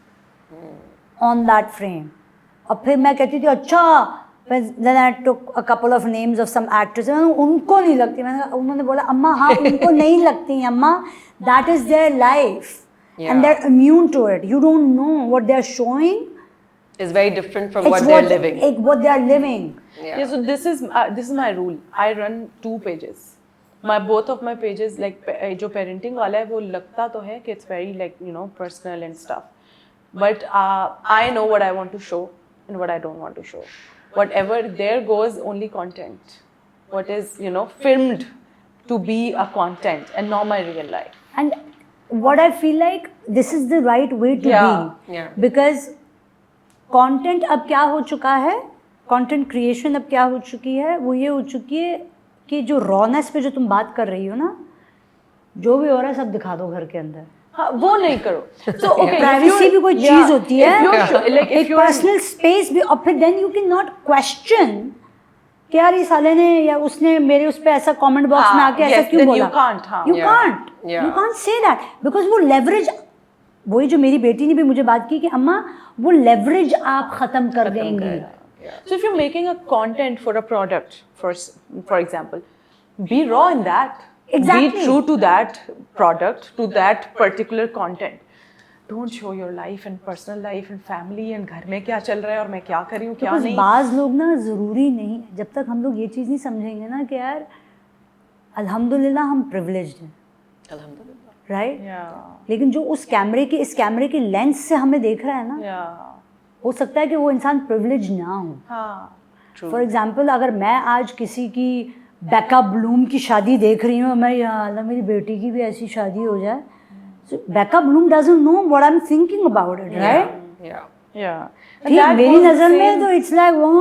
on that frame. और फिर मैं कहती थी अच्छा. Then I took a couple of names of some actors. उनको नहीं लगती. उन्होंने बोला अम्मा हाँ उनको नहीं लगती अम्मा. That is their life, and they're immune to it. You don't know what they're showing. Is very different from what they're living. What they are living. Yeah. So this is my rule. I run 2 pages. Both of my pages, like जो parenting वाला है वो लगता तो है कि it's very like personal and stuff. But I know what I want to show and what I don't want to show. Whatever there goes, only content. what is, you know, filmed to be a content and not my real life. And what I feel like this is the right way to be. Yeah. Because content अब क्या हो चुका है, content creation अब क्या हो चुकी है, वो ये हो चुकी है कि जो rawness पे जो तुम बात कर रही हो ना, जो भी हो रहा है सब दिखा दो घर के अंदर. हाँ, वो नहीं करो. So okay, प्राइवेसी भी कोई चीज होती है, like एक पर्सनल स्पेस भी, और फिर then you can not question कि यार ये साले ने या उसने मेरे उस पे ऐसा कमेंट बॉक्स में आके ऐसा क्यों बोला. You can't say that because वो लेवरेज, वही जो मेरी बेटी ने भी मुझे बात की कि अम्मा वो लेवरेज आप खत्म कर देंगी. So if you're making a content for a product, for example, be raw in that. Exactly. Be true to that product, to that particular content. Don't show your life and personal life and family and घर में क्या चल रहा है और मैं क्या कर रही हूँ क्या नहीं. बाज़ लोग ना ज़रूरी नहीं, जब तक हम लोग ये चीज़ नहीं समझेंगे ना कि यार अल्हम्दुलिल्लाह हम प्रिविलेज्ड हैं, अल्हम्दुलिल्लाह, राइट. Yeah. लेकिन जो उस कैमरे के इस कैमरे के लेंस से हमें देख रहा है ना, Yeah. हो सकता है कि वो इंसान प्रिविलेज ना हो. हाँ. फॉर एग्जाम्पल अगर मैं आज किसी की बेका ब्लूम की शादी देख रही हूँ, मैं या अल्लाह मेरी बेटी की भी ऐसी शादी हो जाए, so बेका Bloom doesn't know what I'm thinking about it, right? Yeah. And ठीक, that मेरी goes the नज़र में same- तो इट्स लाइक वो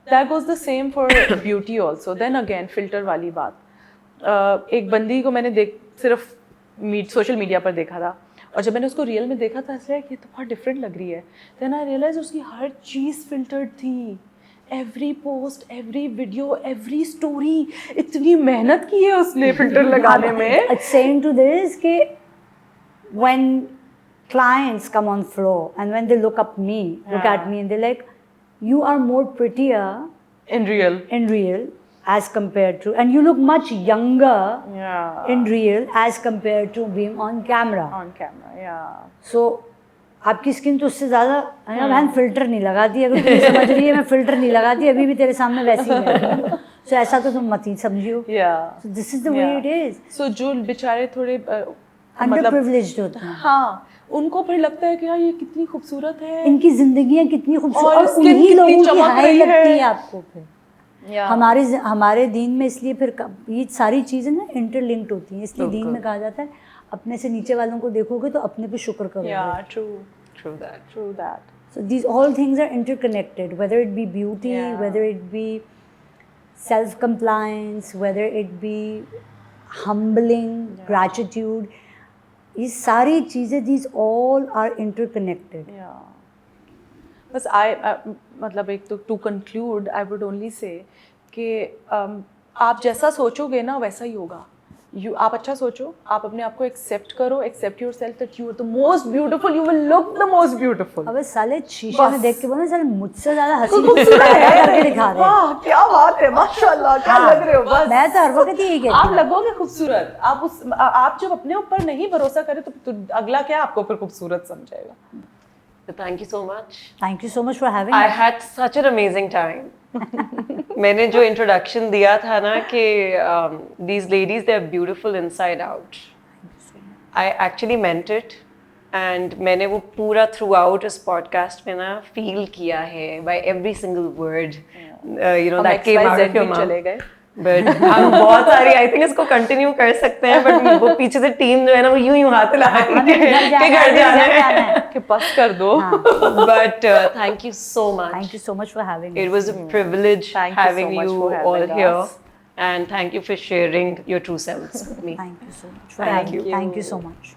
That goes the same for beauty also. Then again, filter वाली बात. एक बंदी को मैंने सिर्फ सोशल मीडिया पर देखा था, और जब मैंने उसको रियल में देखा था इसलिए कि ये तो बहुत डिफरेंट लग रही है. Then I realized उसकी हर चीज़ फिल्टर्ड थी. Every post, every video, every story, इतनी मेहनत की है उसने फिल्टर लगाने में. It's saying to this कि when clients come on floor and when they look at me and they're like, you are more prettier In real. as compared to, and you look much younger Yeah. in real as compared to being on camera. On camera, yeah. So आपकी skin तो उससे ज़्यादा है ना बहन, filter नहीं लगाती. अगर तुम समझ रही है मैं फिल्टर नहीं लगाती, अभी भी तेरे सामने वैसी ही है. So ऐसा तो तुम मत ही समझियो. Yeah. So this is the way it is. So जो बेचारे थोड़े Underprivileged होते हैं. हाँ, उनको फिर लगता है कि यार ये कितनी खूबसूरत है. इनकी जिंदगियां कितनी खूबसूरत, और और skin उन्हीं कितनी लोगों की चमक हाई रही है. लगती है आपको फिर. Yeah. हमारे दीन में इसलिए फिर ये सारी चीज़ें ना इंटरलिंक्ड होती हैं, इसलिए दीन में कहा जाता है अपने से नीचे वालों को देखोगे तो अपने पे शुक्र करोगे. Yeah, true. True that. So these all things are interconnected, whether it be beauty, Yeah. whether it be self-compliance, whether it be humbling, gratitude. ये सारी चीज़ें, these all are interconnected. Yeah. बस मतलब एक तो to conclude, I would only say कि आप जैसा सोचोगे ना वैसा ही होगा. आप अच्छा सोचो, आप अपने आप को एक्सेप्ट करो, accept yourself that you are the most beautiful, you will look the most beautiful. अबे साले शीशे में देख के बोलना, साले मुझसे ज़्यादा हंसी करके दिखा रहे हैं. वाह क्या बात है, माशाल्लाह क्या लग रहे हो. बस मैं तो हर वक्त यही कहती आप हूँ. लगोगे खूबसूरत. आप जब अपने ऊपर नहीं भरोसा करें तो अगला क्या आपको फिर खूबसूरत समझेगा. So thank you so much. Thank you so much for having I me. had such an amazing time. मैंने जो इंट्रोडक्शन दिया था ना कि these ladies they are beautiful inside out. I actually meant it. And मैंने वो पूरा throughout इस podcast में ना feel किया है by every single word. You know that came out of your mouth. चले गए. But हम बहुत सारी I think इसको continue कर सकते हैं. But वो पीछे से टीम जो है ना वो यूं हाथ हिला रही है कि घर जाना है. कि बस कर दो. But thank you so much. Thank you so much for having me. It was a privilege Thank you so having much you for having all us. here, and thank you for sharing your true selves with me. Thank you so much for Thank having me. you. Thank you so much.